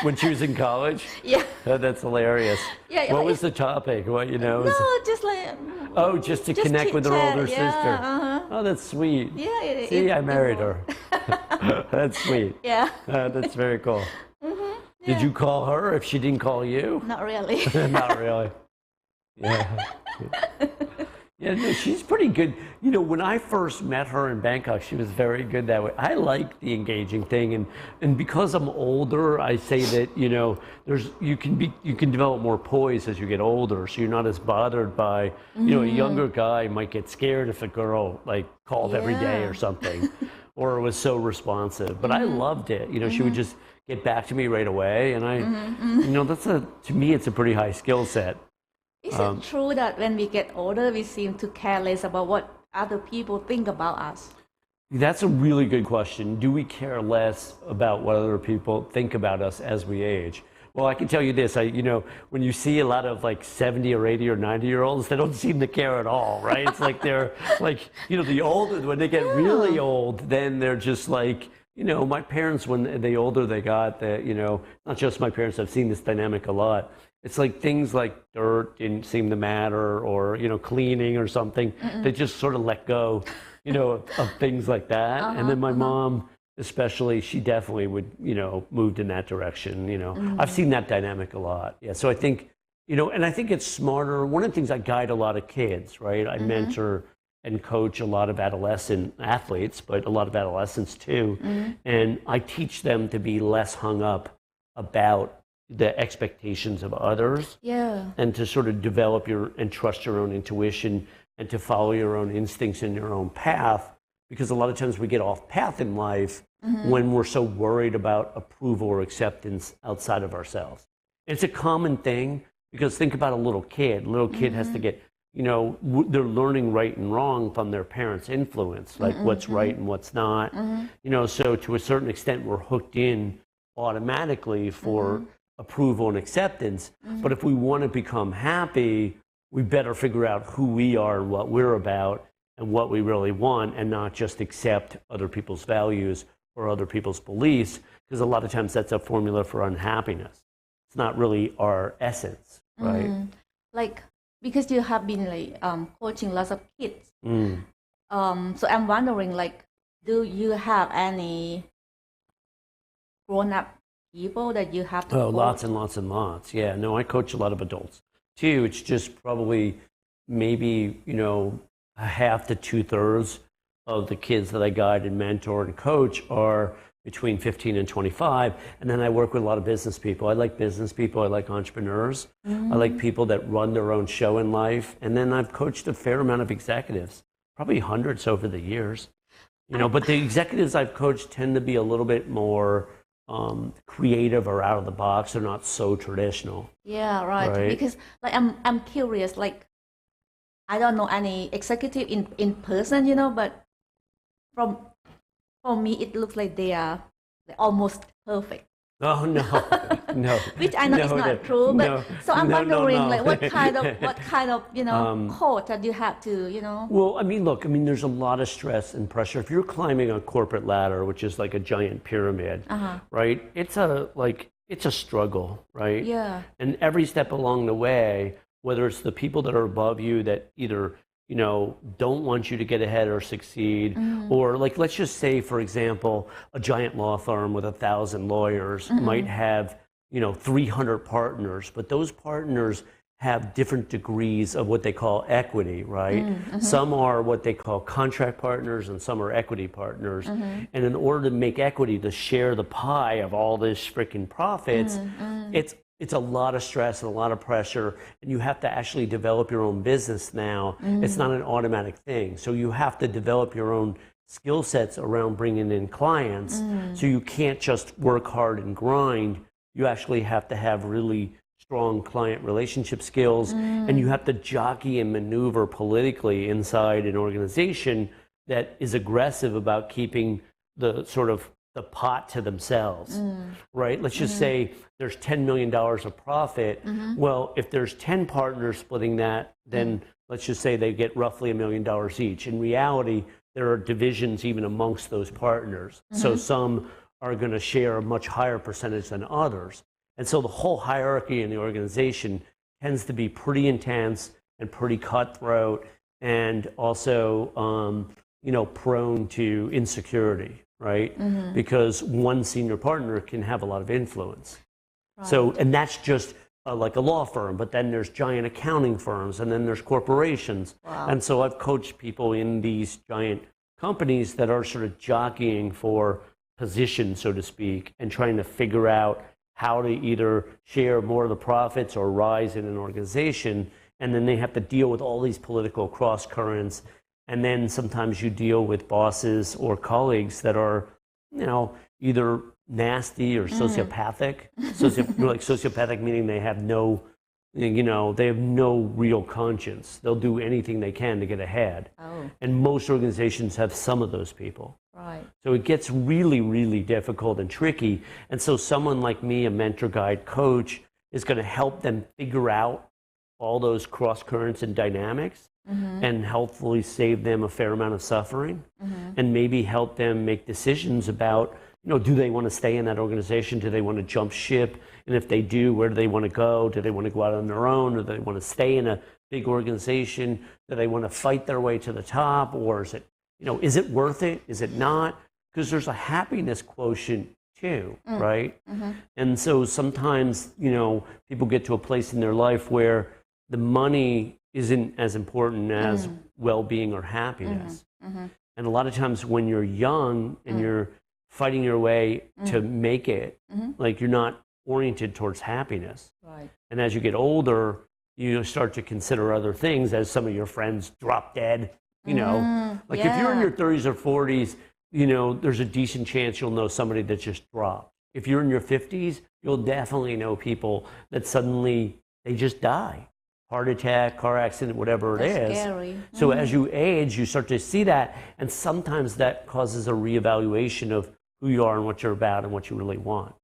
when she was in college? Yeah. Oh, that's hilarious. Yeah. What like, was the topic? What, you know? No, just like. Oh, just to connect with her chit-chat, older yeah, sister. Oh, that's sweet. Yeah. See, I married her. That's sweet. Yeah. That's very cool. Yeah. Did you call her if she didn't call you? Not really. Not really. Yeah. Yeah, no, she's pretty good. You know, when I first met her in Bangkok, she was very good that way. I like the engaging thing, and because I'm older, I say that, you know, you can develop more poise as you get older, so you're not as bothered by, you know, a younger guy might get scared if a girl like called every day or something, or was so responsive. But I loved it. You know, she would just get back to me right away, and you know, to me, it's a pretty high skill set. Is it true that when we get older, we seem to care less about what other people think about us? That's a really good question. Do we care less about what other people think about us as we age? Well, I can tell you this. You know, when you see a lot of like 70 or 80 or 90-year-olds, they don't seem to care at all, right? It's like they're like, you know, when they get really old, then they're just like, you know, my parents, when the older they got, you know, not just my parents, I've seen this dynamic a lot. It's like things like dirt didn't seem to matter, or, you know, cleaning or something. They just sort of let go, you know, of things like that. And then my mom, especially, she definitely would, you know, moved in that direction. You know, I've seen that dynamic a lot. Yeah. So I think, you know, and I think it's smarter. One of the things, I guide a lot of kids, right? I mentor and coach a lot of adolescent athletes, but a lot of adolescents too. And I teach them to be less hung up about the expectations of others, and to sort of develop and trust your own intuition, and to follow your own instincts and your own path, because a lot of times we get off path in life when we're so worried about approval or acceptance outside of ourselves. And it's a common thing, because think about a little kid. A little kid has to get, you know, they're learning right and wrong from their parents' influence, like what's right and what's not. You know, so to a certain extent, we're hooked in automatically for approval and acceptance. But if we want to become happy, we better figure out who we are and what we're about and what we really want, and not just accept other people's values or other people's beliefs, because a lot of times that's a formula for unhappiness. It's not really our essence, right? Like, because you have been like coaching lots of kids, so I'm wondering, like, do you have any grown-up people that you have to coach? Lots and lots and lots. Yeah, no, I coach a lot of adults too. It's just probably maybe, you know, a half to 2/3 of the kids that I guide and mentor and coach are between 15 and 25. And then I work with a lot of business people. I like business people. I like entrepreneurs. I like people that run their own show in life. And then I've coached a fair amount of executives, probably hundreds over the years. You know, but the executives I've coached tend to be a little bit more creative or out of the box. They're not so traditional. Yeah, right. Because like I'm curious, like, I don't know any executive in person, you know, but for me it looks like they're almost perfect. Oh no, no. Which I know is not true, but no, so I'm wondering, like, what kind of you know coach that you have to, you know. Well, I mean, look, I mean, there's a lot of stress and pressure. If you're climbing a corporate ladder, which is like a giant pyramid, right? It's a struggle, right? Yeah. And every step along the way, whether it's the people that are above you that either, you know, don't want you to get ahead or succeed, or like, let's just say, for example, a giant law firm with 1,000 lawyers might have, you know, 300 partners, but those partners have different degrees of what they call equity, right? Some are what they call contract partners, and some are equity partners. And in order to make equity, to share the pie of all this freaking profits, it's a lot of stress and a lot of pressure, and you have to actually develop your own business now. It's not an automatic thing. So you have to develop your own skill sets around bringing in clients. So you can't just work hard and grind. You actually have to have really strong client relationship skills, and you have to jockey and maneuver politically inside an organization that is aggressive about keeping the sort of the pot to themselves, right? Let's just say there's $10 million of profit. Well, if there's 10 partners splitting that, then let's just say they get roughly $1 million each. In reality, there are divisions even amongst those partners. So some are going to share a much higher percentage than others. And so the whole hierarchy in the organization tends to be pretty intense and pretty cutthroat, and also, you know, prone to insecurity, right? Because one senior partner can have a lot of influence. Right. So, and that's just like a law firm, but then there's giant accounting firms, and then there's corporations. Wow. And so I've coached people in these giant companies that are sort of jockeying for position, so to speak, and trying to figure out how to either share more of the profits or rise in an organization. And then they have to deal with all these political cross currents. And then sometimes you deal with bosses or colleagues that are, you know, either nasty or sociopathic. Like sociopathic meaning they have no, you know, they have no real conscience. They'll do anything they can to get ahead. Oh. And most organizations have some of those people. Right. So it gets really, really difficult and tricky. And so someone like me, a mentor, guide, coach, is going to help them figure out all those cross currents and dynamics, and helpfully save them a fair amount of suffering, and maybe help them make decisions about, you know, do they want to stay in that organization? Do they want to jump ship? And if they do, where do they want to go? Do they want to go out on their own? Or do they want to stay in a big organization? Do they want to fight their way to the top? Or is it, you know, is it worth it? Is it not? Because there's a happiness quotient too, right? And so sometimes, you know, people get to a place in their life where the money isn't as important as well-being or happiness. And a lot of times when you're young and you're fighting your way to make it, like you're not oriented towards happiness. Right. And as you get older, you start to consider other things, as some of your friends drop dead, you know. Like if you're in your 30s or 40s, you know, there's a decent chance you'll know somebody that just dropped. If you're in your 50s, you'll definitely know people that suddenly, they just die. Heart attack, car accident, whatever it is. Scary. So as you age, you start to see that, and sometimes that causes a reevaluation of who you are and what you're about and what you really want.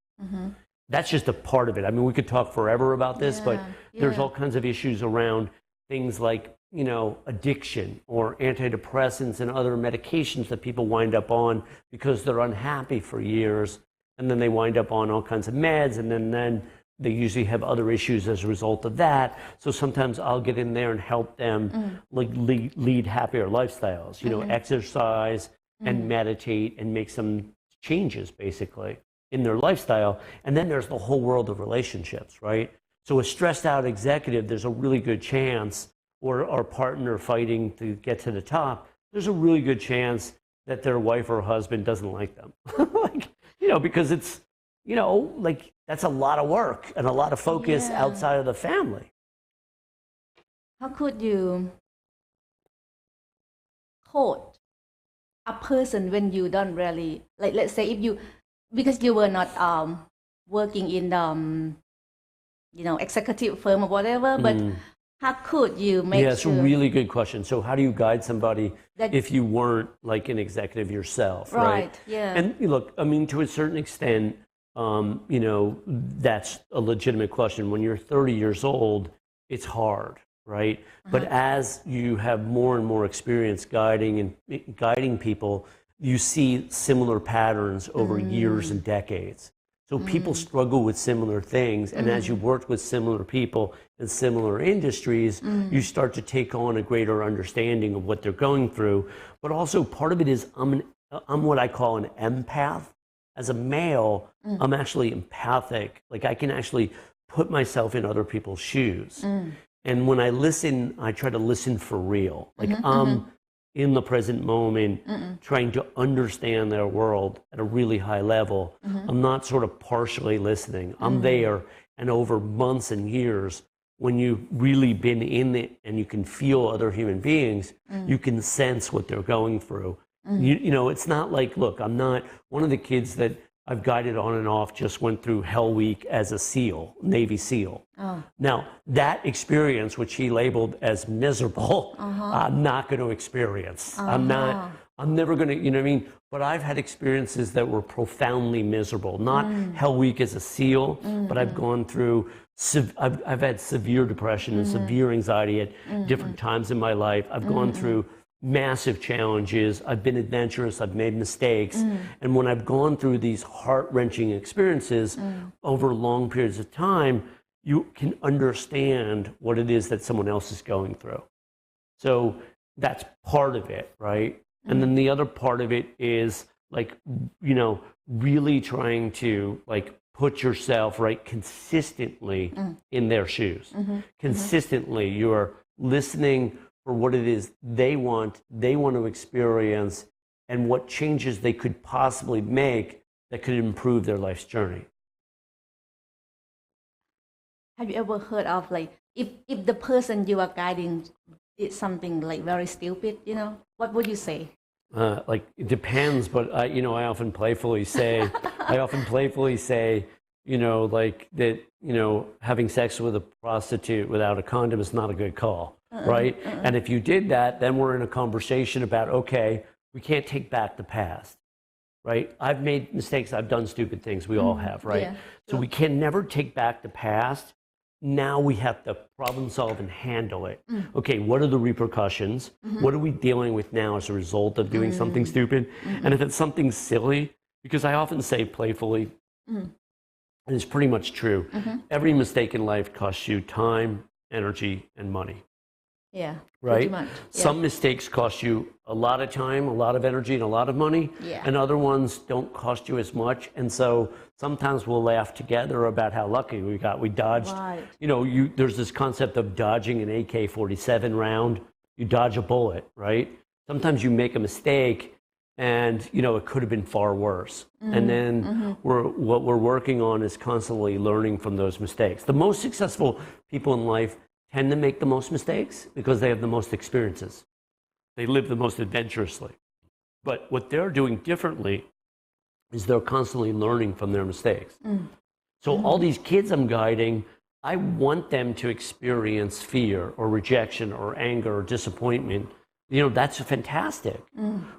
That's just a part of it. I mean, we could talk forever about this, but there's all kinds of issues around things like, you know, addiction or antidepressants and other medications that people wind up on because they're unhappy for years, and then they wind up on all kinds of meds, and then they usually have other issues as a result of that. So sometimes I'll get in there and help them like lead happier lifestyles, you know, exercise and meditate and make some changes basically in their lifestyle. And then there's the whole world of relationships, right? So a stressed out executive, there's a really good chance, or our partner fighting to get to the top, there's a really good chance that their wife or husband doesn't like them. Like, you know, because it's, you know, like that's a lot of work and a lot of focus outside of the family. How could you coach a person when you don't really, like, let's say if you, because you were not working in you know, executive firm or whatever, but how could you make it's a really good question. So how do you guide somebody if you weren't like an executive yourself, right? Yeah. And look, I mean, to a certain extent, you know, that's a legitimate question. When you're 30 years old, it's hard, right? But as you have more and more experience guiding people, you see similar patterns over years and decades. So people struggle with similar things, and as you work with similar people in similar industries, you start to take on a greater understanding of what they're going through. But also part of it is I'm what I call an empath. As a male, I'm actually empathic. Like I can actually put myself in other people's shoes. And when I listen, I try to listen for real. Like I'm in the present moment, trying to understand their world at a really high level. I'm not sort of partially listening. I'm there, and over months and years, when you've really been in it and you can feel other human beings, you can sense what they're going through. You know, it's not like, look, I'm not one of the kids that I've guided on and off just went through Hell Week as a SEAL, Navy SEAL. Now, that experience, which he labeled as miserable, I'm not going to experience. I'm never going to, you know what I mean? But I've had experiences that were profoundly miserable. Not Hell Week as a SEAL, but I've gone through, I've had severe depression and severe anxiety at different times in my life. I've gone through massive challenges. I've been adventurous. I've made mistakes. And when I've gone through these heart-wrenching experiences over long periods of time, you can understand what it is that someone else is going through. So that's part of it, right? And then the other part of it is like, you know, really trying to like put yourself right consistently in their shoes. Consistently, you're listening for what it is they want to experience, and what changes they could possibly make that could improve their life's journey. Have you ever heard of like if the person you are guiding did something like very stupid, you know, what would you say? Like it depends, but I often playfully say, you know, like that, you know, having sex with a prostitute without a condom is not a good call, right? And if you did that, then we're in a conversation about, okay, we can't take back the past, right? I've made mistakes, I've done stupid things, we all have, right? Yeah, so we can never take back the past. Now we have to problem solve and handle it. Okay, what are the repercussions? What are we dealing with now as a result of doing something stupid? And if it's something silly, because I often say playfully, and it's pretty much true, every mistake in life costs you time, energy, and money. Yeah. Right? Much. Yeah. Some mistakes cost you a lot of time, a lot of energy, and a lot of money. Yeah. And other ones don't cost you as much. And so sometimes we'll laugh together about how lucky we got. We dodged, you know, there's this concept of dodging an AK-47 round. You dodge a bullet, right? Sometimes you make a mistake and, you know, it could have been far worse. And then what we're working on is constantly learning from those mistakes. The most successful people in life tend to make the most mistakes because they have the most experiences. They live the most adventurously. But what they're doing differently is they're constantly learning from their mistakes. So all these kids I'm guiding, I want them to experience fear or rejection or anger or disappointment. You know, that's fantastic,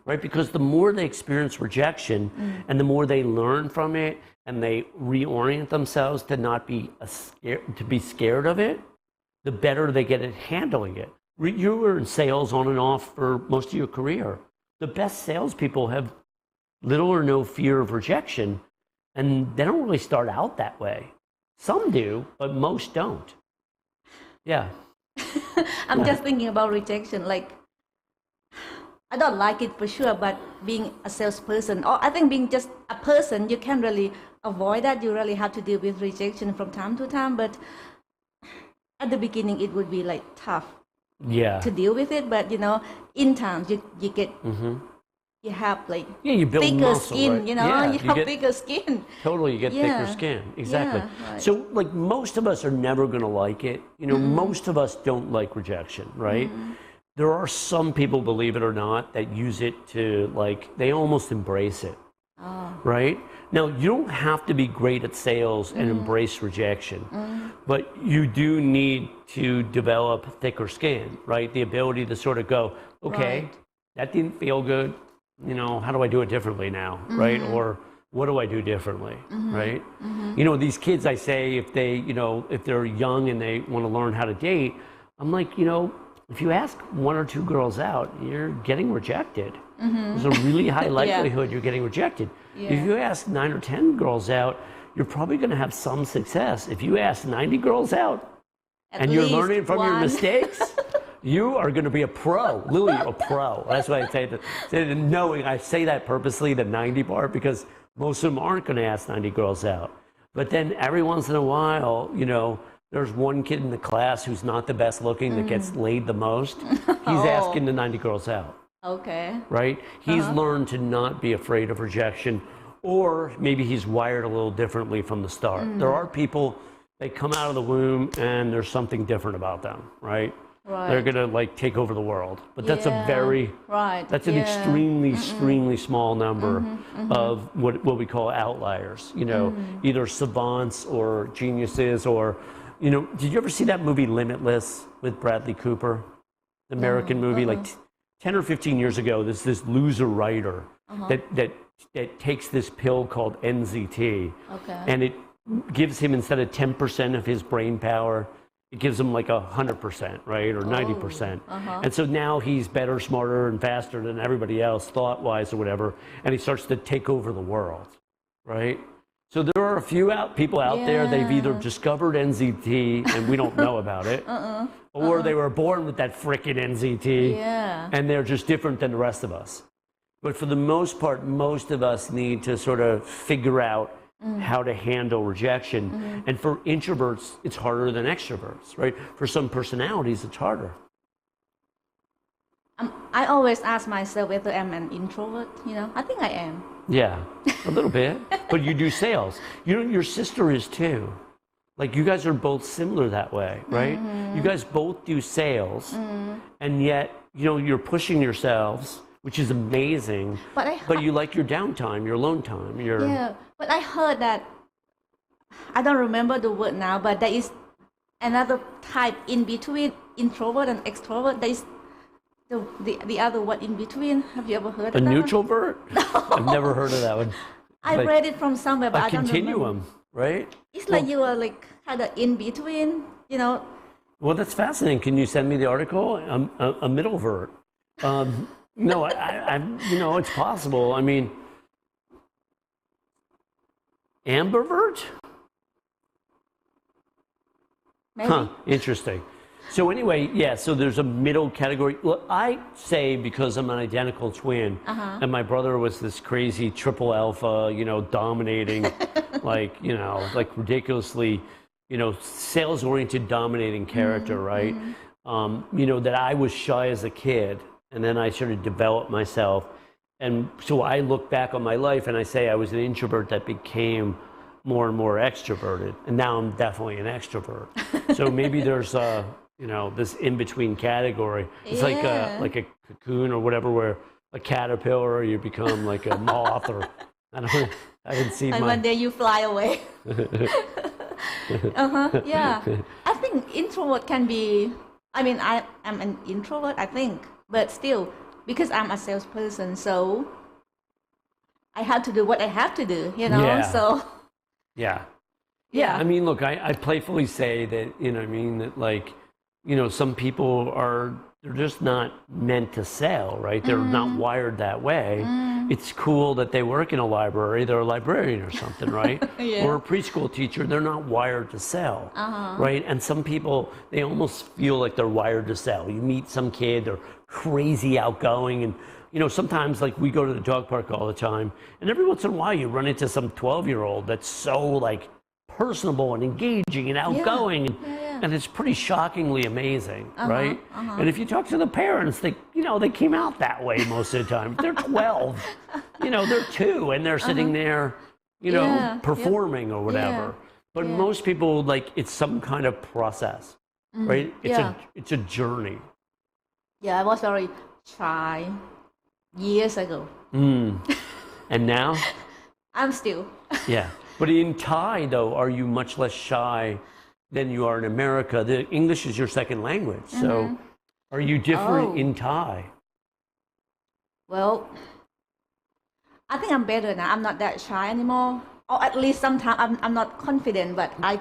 right? Because the more they experience rejection and the more they learn from it and they reorient themselves to not be scared of it, the better they get at handling it. You were in sales on and off for most of your career. The best salespeople have little or no fear of rejection, and they don't really start out that way. Some do, but most don't. Yeah. I'm just thinking about rejection. Like, I don't like it for sure, but being a salesperson, or I think being just a person, you can't really avoid that. You really have to deal with rejection from time to time, but at the beginning, it would be like tough to deal with it. But, you know, in time, you get, you have like you build thicker muscle, skin, right? you know, you have thicker skin. Totally, you get thicker skin. Exactly. Yeah, right. So, like, most of us are never going to like it. You know, most of us don't like rejection, right? There are some people, believe it or not, that use it to, like, they almost embrace it. Right? Now, you don't have to be great at sales and embrace rejection, but you do need to develop thicker skin, right? The ability to sort of go, okay, that didn't feel good. You know, how do I do it differently now, right? Or what do I do differently, right? You know, these kids, I say, if they, you know, if they're young and they want to learn how to date, I'm like, you know, if you ask one or two girls out, you're getting rejected. There's a really high likelihood you're getting rejected. If you ask 9 or 10 girls out, you're probably going to have some success. If you ask 90 girls out and you're learning from your mistakes, you are going to be a pro, Lily, a pro. That's why I say that. Knowing, I say that purposely, the 90 part, because most of them aren't going to ask 90 girls out. But then every once in a while, you know, there's one kid in the class who's not the best looking that gets laid the most. He's asking the 90 girls out. Okay. Right? He's learned to not be afraid of rejection, or maybe he's wired a little differently from the start. There are people, they come out of the womb and there's something different about them, right? They're going to like take over the world. But that's a very, that's an extremely small number of what we call outliers, you know, either savants or geniuses or, you know, did you ever see that movie Limitless with Bradley Cooper? The American movie, like 10 or 15 years ago, there's this loser writer that takes this pill called NZT. And it gives him, instead of 10% of his brain power, it gives him like 100%, right? Or 90%. And so now he's better, smarter, and faster than everybody else, thought-wise or whatever, and he starts to take over the world, right? So there are a few people out there, they've either discovered NZT and we don't know about it, or they were born with that frickin' NZT, and they're just different than the rest of us. But for the most part, most of us need to sort of figure out how to handle rejection. And for introverts, it's harder than extroverts, right? For some personalities, it's harder. I always ask myself whether I'm an introvert, you know. I think I am. Yeah, a little bit. But you do sales. You know, your sister is too. Like, you guys are both similar that way, right? You guys both do sales, and yet, you know, you're pushing yourselves, which is amazing. But you like your downtime, your alone time. Yeah, but I heard that, I don't remember the word now, but there is another type in between introvert and extrovert. There is the other one in between. Have you ever heard of that? A neutralvert? No. I've never heard of that one. I read it from somewhere, but I don't remember. A continuum, right? It's like you are like kind of in between, you know. Well, that's fascinating. Can you send me the article? A middlevert. No, I, you know, it's possible. I mean, ambivert? Maybe. Huh, interesting. So anyway, yeah, so there's a middle category. Well, I say, because I'm an identical twin, and my brother was this crazy triple alpha, you know, dominating, like, you know, like ridiculously, you know, sales-oriented dominating character, right? You know, that I was shy as a kid. And then I sort of developed myself. And so I look back on my life and I say I was an introvert that became more and more extroverted. And now I'm definitely an extrovert. So maybe there's you know, this in-between category. It's like a cocoon or whatever, where a caterpillar, you become like a moth, or I can see and one day you fly away. Yeah. I think introvert can be, I mean, I'm an introvert, I think. But still, because I'm a salesperson, so I have to do what I have to do, you know? So. Yeah. I mean, look, I playfully say that, you know what I mean, that like, you know, some people they're just not meant to sell, right? They're not wired that way. It's cool that they work in a library, they're a librarian or something, right? Or a preschool teacher, they're not wired to sell, right? And some people, they almost feel like they're wired to sell. You meet some kid, they're crazy outgoing, and you know, sometimes like we go to the dog park all the time, and every once in a while you run into some 12-year-old that's so like personable and engaging and outgoing, and it's pretty shockingly amazing, right? And if you talk to the parents, they, you know, they came out that way most of the time. They're 12, you know, they're 2, and they're sitting there, you know, performing or whatever. But most people, like, it's some kind of process, right? It's a journey. Yeah, I was very shy years ago. And now? I'm still. Yeah. But in Thai, though, are you much less shy than you are in America? The English is your second language. So are you different in Thai? Well, I think I'm better now. I'm not that shy anymore. Or at least sometimes I'm not confident, but I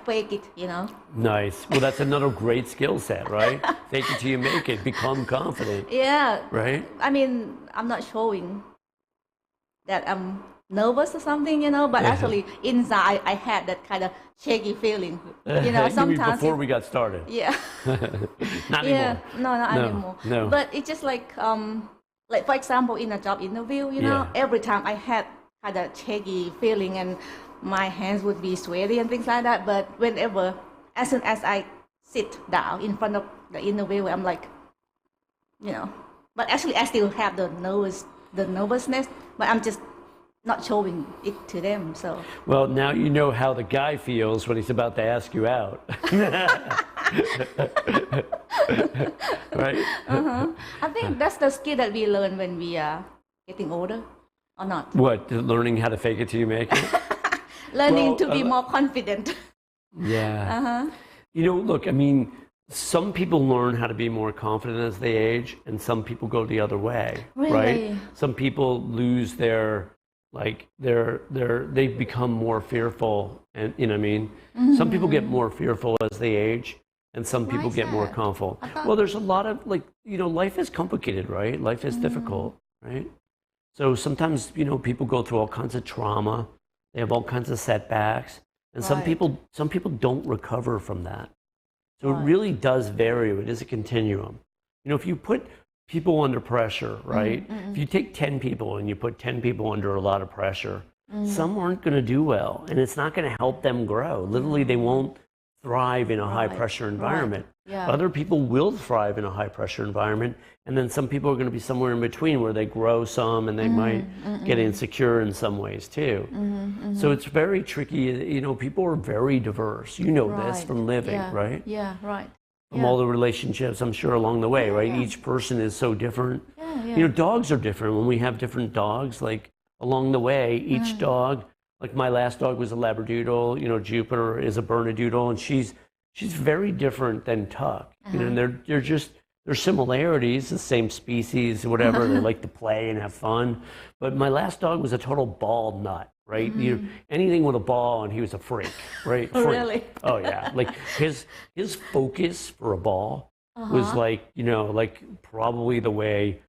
fake it, you know. Nice. Well, that's another great skill set, right? Fake it till you make it. Become confident. Yeah. Right? I mean, I'm not showing that I'm nervous or something, you know, but actually inside I had that kind of shaky feeling, you know. Sometimes before we got started. Yeah. Not anymore. Not anymore. No. But it's just like for example, in a job interview, you know, every time I had a shaky feeling and my hands would be sweaty and things like that. But whenever, as soon as I sit down in front of the interviewer, I'm like, you know, but actually I still have the nervousness, but I'm just not showing it to them. So. Well, now you know how the guy feels when he's about to ask you out. Right? I think that's the skill that we learn when we are getting older, or not? What? Learning how to fake it till you make it? Learning to be more confident. Yeah. You know, look, I mean, some people learn how to be more confident as they age, and some people go the other way, Really? right? Some people lose their, they become more fearful, and you know what I mean? Some people get more fearful as they age, and some Why people is get more that? confident. I thought- Well, there's a lot of, life is complicated, right? Life is difficult, right? So sometimes, people go through all kinds of trauma. They have all kinds of setbacks. And some Right. people don't recover from that. So it Right. really does vary. It is a continuum. If you put people under pressure, right? If you take 10 people and you put 10 people under a lot of pressure, some aren't going to do well, and it's not going to help them grow. Literally, they won't thrive in a high pressure environment. Yeah. Other people will thrive in a high pressure environment, and then some people are going to be somewhere in between where they grow some and they might get insecure in some ways too. So it's very tricky. People are very diverse. You know this Right. from living, Yeah. right? Yeah, right. From all the relationships, I'm sure, along the way, right? yeah. Each person is so different. Yeah. Dogs are different. When we have different dogs, like along the way, each dog, like my last dog was a Labradoodle, Jupiter is a Bernedoodle, and she's very different than Tuck. And there's similarities, the same species, whatever. They like to play and have fun. But my last dog was a total ball nut, right? Anything with a ball, and he was a freak, right? Oh, Freak. really? Oh yeah. Like his focus for a ball was like probably the way,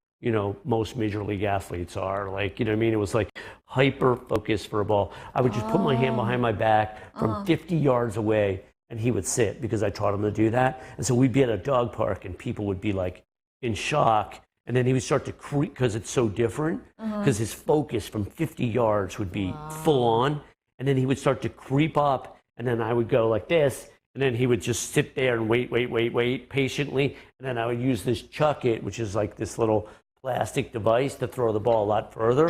most major league athletes are. Like, what I mean? It was like hyper focus for a ball. I would just put my hand behind my back from 50 yards away, and he would sit because I taught him to do that. And so we'd be at a dog park and people would be like in shock. And then he would start to creep because it's so different, because his focus from 50 yards would be full on. And then he would start to creep up, and then I would go like this. And then he would just sit there and wait patiently. And then I would use this chuck it, which is like this little plastic device to throw the ball a lot further.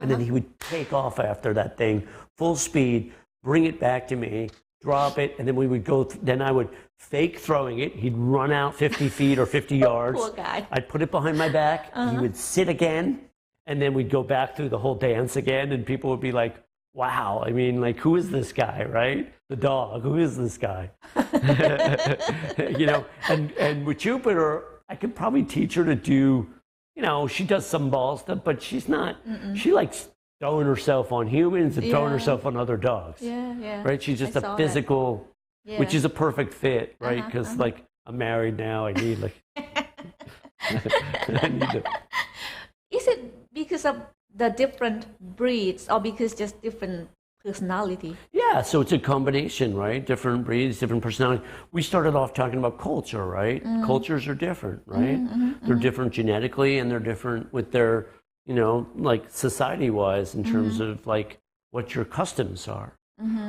And then he would take off after that thing, full speed, bring it back to me, drop it, and then we would go, then I would fake throwing it. He'd run out 50 feet or 50 yards. Poor guy. I'd put it behind my back. He would sit again, and then we'd go back through the whole dance again, and people would be like, wow, I mean, like, who is this guy, right? The dog, who is this guy? And with Jupiter, I could probably teach her to do, she does some ball stuff, but she's not, she likes throwing herself on humans and throwing herself on other dogs. Yeah. Right? She's just I a saw physical, that. which is a perfect fit, right? Because like I'm married now, I need like, I need to, Is it because of the different breeds, or because just different personality? yeah, so it's a combination, right? Different breeds, different personality. We started off talking about culture, right? Cultures are different, right? They're different genetically, and they're different with their, like society-wise in terms of like what your customs are,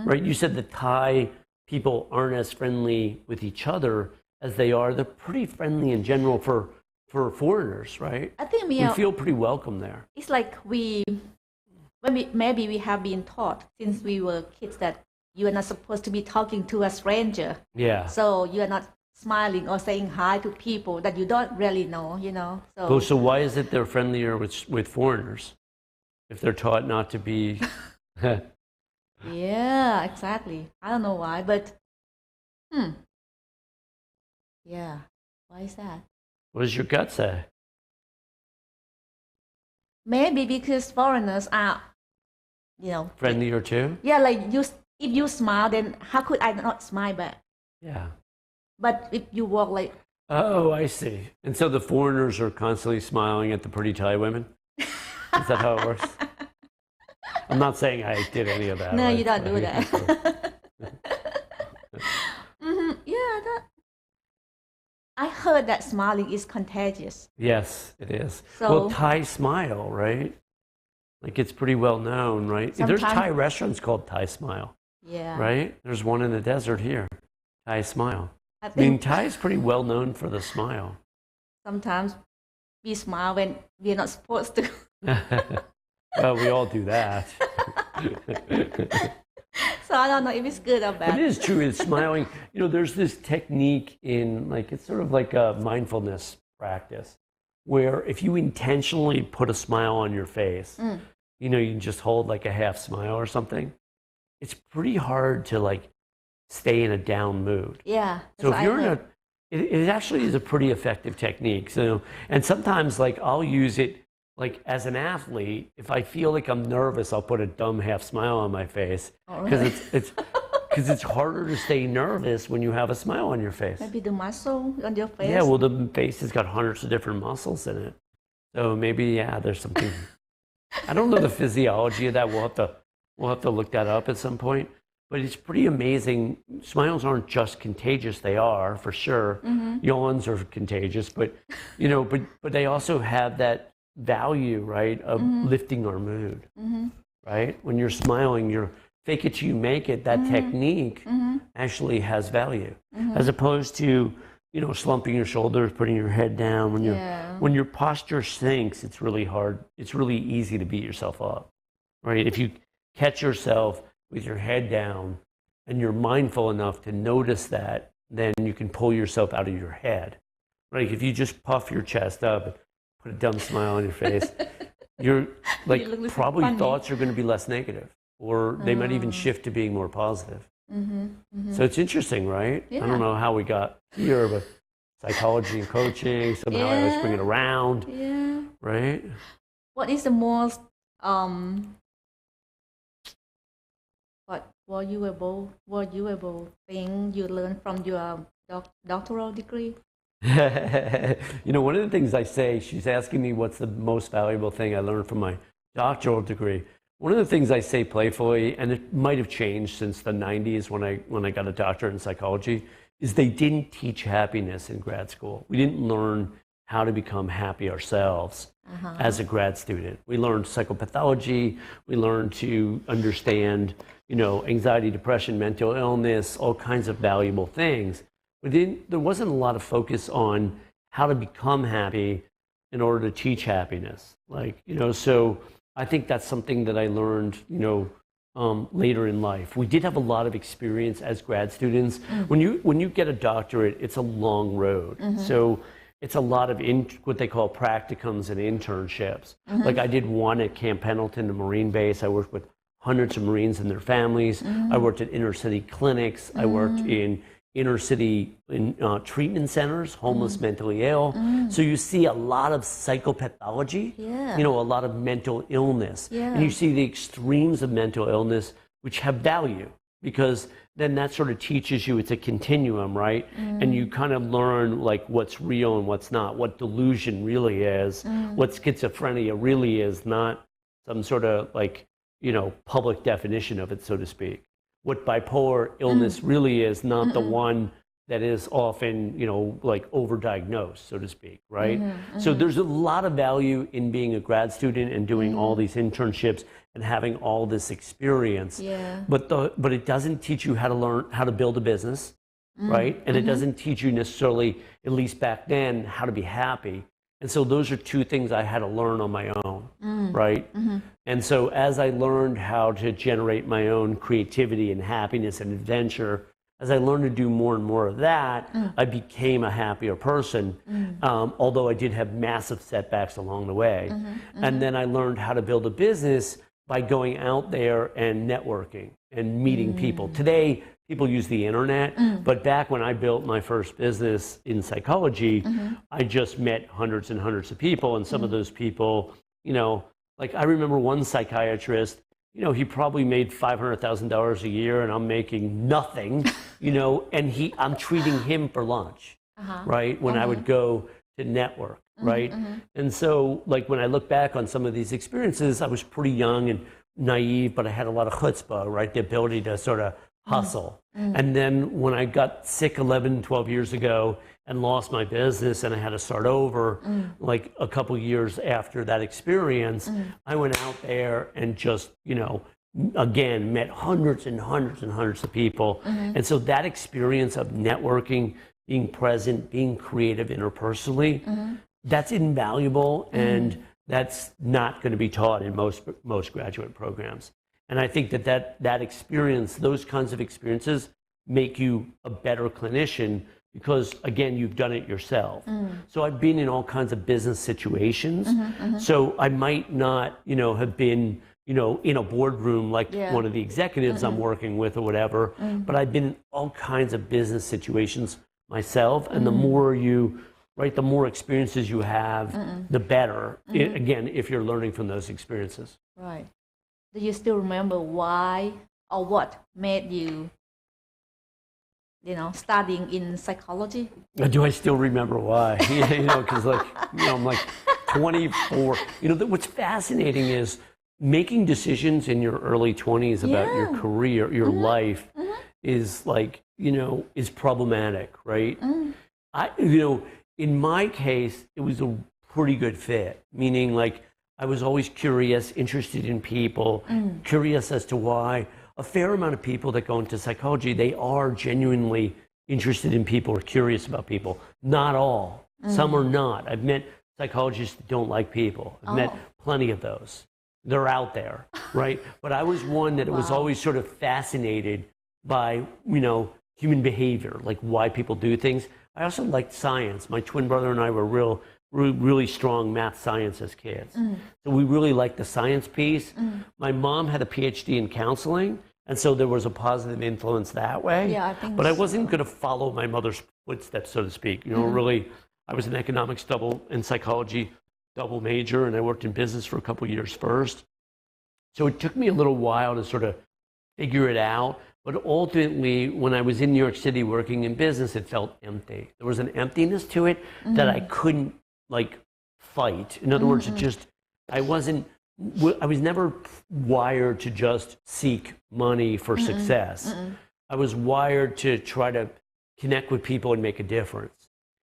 right? You said the Thai people aren't as friendly with each other as they are. They're pretty friendly in general for foreigners, right? I think We feel pretty welcome there. it's like we have been taught since we were kids that you are not supposed to be talking to a stranger. Yeah. So you are not smiling or saying hi to people that you don't really know, So why is it they're friendlier with foreigners if they're taught not to be? Yeah, exactly. I don't know why, but yeah. Why is that? What does your gut say? Maybe because foreigners are, Friendlier too? yeah, like if you smile, then how could I not smile back? Yeah. But if you walk like, Oh, I see. And so the foreigners are constantly smiling at the pretty Thai women? Is that how it works? I'm not saying I did any of that. no, right? you don't do that. Yeah, I heard that smiling is contagious. Yes, it is. So- Well, Thai smile, right? Like it's pretty well known, right? There's Sometimes- Thai restaurants called Thai Smile, Yeah. right? There's one in the desert here, Thai Smile. I I mean, think Thai is pretty well known for the smile. sometimes we smile when we're not supposed to. Well, we all do that. So I don't know if it's good or But bad. it is true. It's smiling. There's this technique in it's sort of like a mindfulness practice where if you intentionally put a smile on your face, you can just hold like a half smile or something. It's pretty hard to stay in a down mood. Yeah. So if you're it actually is a pretty effective technique. So, and sometimes I'll use it as an athlete. If I feel like I'm nervous, I'll put a dumb half smile on my face because it's harder to stay nervous when you have a smile on your face. Maybe the muscle on your face. Yeah, well, the face has got hundreds of different muscles in it. So maybe, there's something. I don't know the physiology of that. We'll have to look that up at some point. But it's pretty amazing. Smiles aren't just contagious. They are, for sure. Yawns are contagious, but they also have that value, right, of lifting our mood, right? When you're smiling, you're fake it till you make it. That technique actually has value, as opposed to slumping your shoulders, putting your head down. When your posture sinks, it's really hard. It's really easy to beat yourself up, right? If you catch yourself with your head down and you're mindful enough to notice that, then you can pull yourself out of your head. Right? If you just puff your chest up and put a dumb smile on your face, you're probably funny. Thoughts are going to be less negative, or they might even shift to being more positive. So it's interesting, right? Yeah. I don't know how we got here, but psychology and coaching, somehow I always bring it around, right? What is the most valuable thing you learned from your doctoral degree? One of the things I say, she's asking me what's the most valuable thing I learned from my doctoral degree. One of the things I say playfully, and it might have changed since the 90s when I got a doctorate in psychology, is they didn't teach happiness in grad school. We didn't learn how to become happy ourselves as a grad student. We learned psychopathology. We learned to understand, anxiety, depression, mental illness, all kinds of valuable things. But there wasn't a lot of focus on how to become happy in order to teach happiness. So I think that's something that I learned, later in life. We did have a lot of experience as grad students. When you get a doctorate, it's a long road. So it's a lot of what they call practicums and internships. I did one at Camp Pendleton, the Marine base. I worked with hundreds of Marines and their families. I worked at inner city clinics. I worked in inner city treatment centers, homeless, mentally ill. So you see a lot of psychopathology, a lot of mental illness. And you see the extremes of mental illness, which have value, because then that sort of teaches you it's a continuum, right? And you kind of learn what's real and what's not, what delusion really is, what schizophrenia really is, not some sort of public definition of it, so to speak. What bipolar illness really is, not the one that is often, overdiagnosed, so to speak, right? So there's a lot of value in being a grad student and doing all these internships and having all this experience. But it doesn't teach you how to learn how to build a business, right? And it doesn't teach you necessarily, at least back then, how to be happy. And so those are two things I had to learn on my own, right? And so as I learned how to generate my own creativity and happiness and adventure, as I learned to do more and more of that, I became a happier person, although I did have massive setbacks along the way. And then I learned how to build a business by going out there and networking and meeting people. Today, people use the internet, but back when I built my first business in psychology, I just met hundreds and hundreds of people, and some of those people, I remember one psychiatrist, he probably made $500,000 a year, and I'm making nothing, and I'm treating him for lunch, right? When I would go to network, right? And so, when I look back on some of these experiences, I was pretty young and naive, but I had a lot of chutzpah, right? The ability to sort of hustle. And then when I got sick 11, 12 years ago and lost my business and I had to start over, a couple years after that experience, I went out there and just, again, met hundreds and hundreds and hundreds of people. And so that experience of networking, being present, being creative interpersonally, that's invaluable, and that's not going to be taught in most graduate programs. And I think that experience, those kinds of experiences make you a better clinician because, again, you've done it yourself. So I've been in all kinds of business situations. So I might not, have been, in a boardroom like one of the executives I'm working with or whatever, but I've been in all kinds of business situations myself. And the more the more experiences you have, the better, again, if you're learning from those experiences. Right. Do you still remember why or what made you, studying in psychology? Do I still remember why? Because I'm like 24. What's fascinating is making decisions in your early 20s about your career, your life, is is problematic, right? In my case, it was a pretty good fit, meaning I was always curious, interested in people, curious as to why. A fair amount of people that go into psychology, they are genuinely interested in people or curious about people. Not all. Some are not. I've met psychologists that don't like people. I've met plenty of those. They're out there, right? But I was one that was always sort of fascinated by, human behavior, like why people do things. I also liked science. My twin brother and I were really strong math science as kids. So we really liked the science piece. My mom had a PhD in counseling, and so there was a positive influence that way. Yeah, I think but I wasn't going to follow my mother's footsteps, so to speak. Really, I was an economics double and psychology double major, and I worked in business for a couple of years first. So it took me a little while to sort of figure it out. But ultimately, when I was in New York City working in business, it felt empty. There was an emptiness to it that I couldn't fight. In other words, I was never wired to just seek money for success. I was wired to try to connect with people and make a difference.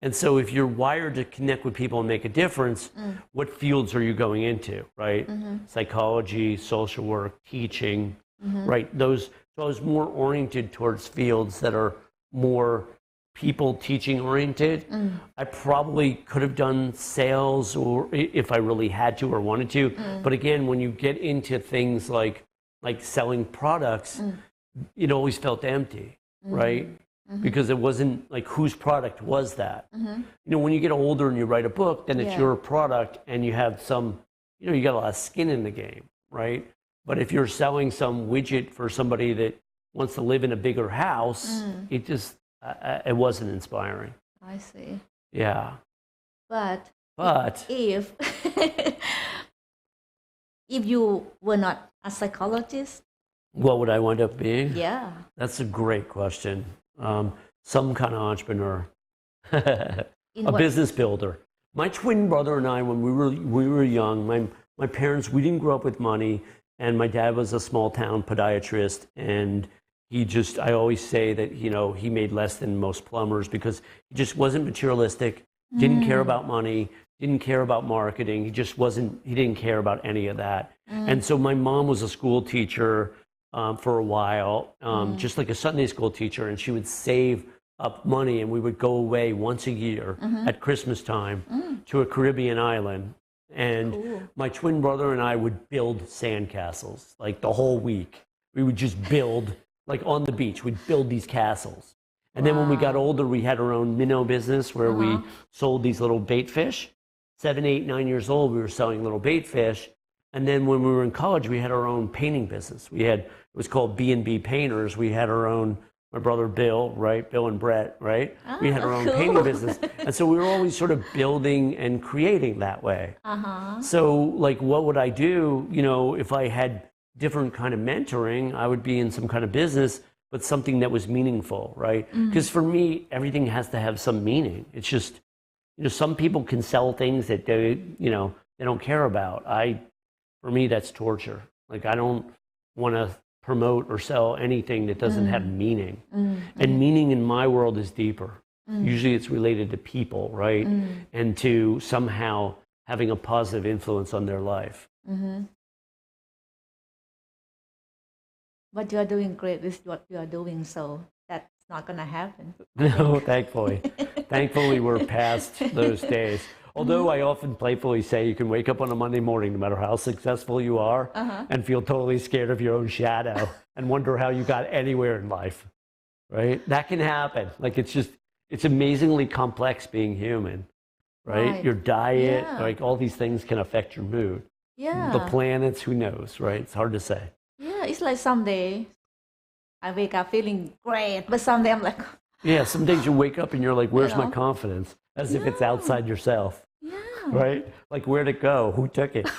And so if you're wired to connect with people and make a difference, what fields are you going into, right? Psychology, social work, teaching, right? So I was more oriented towards fields that are more people teaching oriented. I probably could have done sales or if I really had to or wanted to. But again, when you get into things like selling products, it always felt empty, right? Because it wasn't whose product was that. When you get older and you write a book, then it's your product and you have some, you got a lot of skin in the game, right? But if you're selling some widget for somebody that wants to live in a bigger house, it just, it wasn't inspiring. I see. Yeah. But if if you were not a psychologist, what would I wind up being? Yeah. That's a great question. Some kind of entrepreneur, a business builder. My twin brother and I, when we were young, my parents, we didn't grow up with money, and my dad was a small town podiatrist, and I always say that, he made less than most plumbers because he just wasn't materialistic, didn't care about money, didn't care about marketing. He didn't care about any of that. And so my mom was a school teacher for a while, just like a Sunday school teacher, and she would save up money, and we would go away once a year at Christmas time to a Caribbean island. And my twin brother and I would build sandcastles the whole week. We would just build on the beach. We'd build these castles. And then when we got older, we had our own minnow business where we sold these little bait fish. 7, 8, 9 years old, we were selling little bait fish. And then when we were in college, we had our own painting business. It was called B&B Painters. We had our own, my brother Bill, right? Bill and Brett, right? We had our own painting business. And so we were always sort of building and creating that way. So what would I do, if I had different kind of mentoring? I would be in some kind of business, but something that was meaningful, right? Because for me, everything has to have some meaning. It's just, some people can sell things that they don't care about. For me, that's torture. I don't want to promote or sell anything that doesn't have meaning. And meaning in my world is deeper. Usually it's related to people, right? And to somehow having a positive influence on their life. But you are doing great with what you are doing, so that's not going to happen. No, thankfully. Thankfully, we're past those days. Although I often playfully say you can wake up on a Monday morning, no matter how successful you are, and feel totally scared of your own shadow and wonder how you got anywhere in life, right? That can happen. Like it's amazingly complex being human, right? Your diet, like all these things can affect your mood. Yeah. The planets, who knows, right? It's hard to say. Yeah, it's like some day I wake up feeling great, but someday I'm like, yeah, some days you wake up and you're like, where's my confidence? As if it's outside yourself. Yeah. Right? Like, where'd it go? Who took it?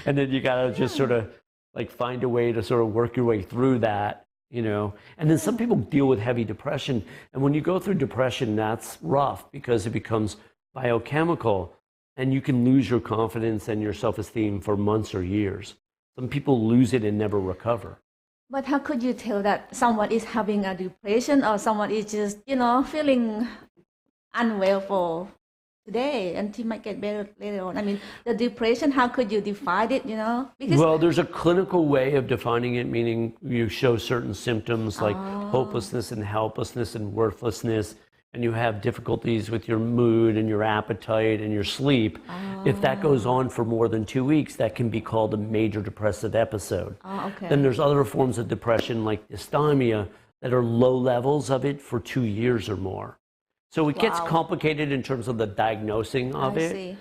And then you got to just sort of like find a way to sort of work your way through that, you know. And then some people deal with heavy depression. And when you go through depression, that's rough because it becomes biochemical and you can lose your confidence and your self-esteem for months or years. Some people lose it and never recover. But how could you tell that someone is having a depression or someone is just, you know, feeling unwell for today and he might get better later on? I mean, the depression, how could you define it, you know? Because well, there's a clinical way of defining it, meaning you show certain symptoms like hopelessness and helplessness and worthlessness, and you have difficulties with your mood and your appetite and your sleep. If that goes on for more than 2 weeks, that can be called a major depressive episode. Then there's other forms of depression like dysthymia that are low levels of it for 2 years or more. So it gets complicated in terms of the diagnosing of it. see.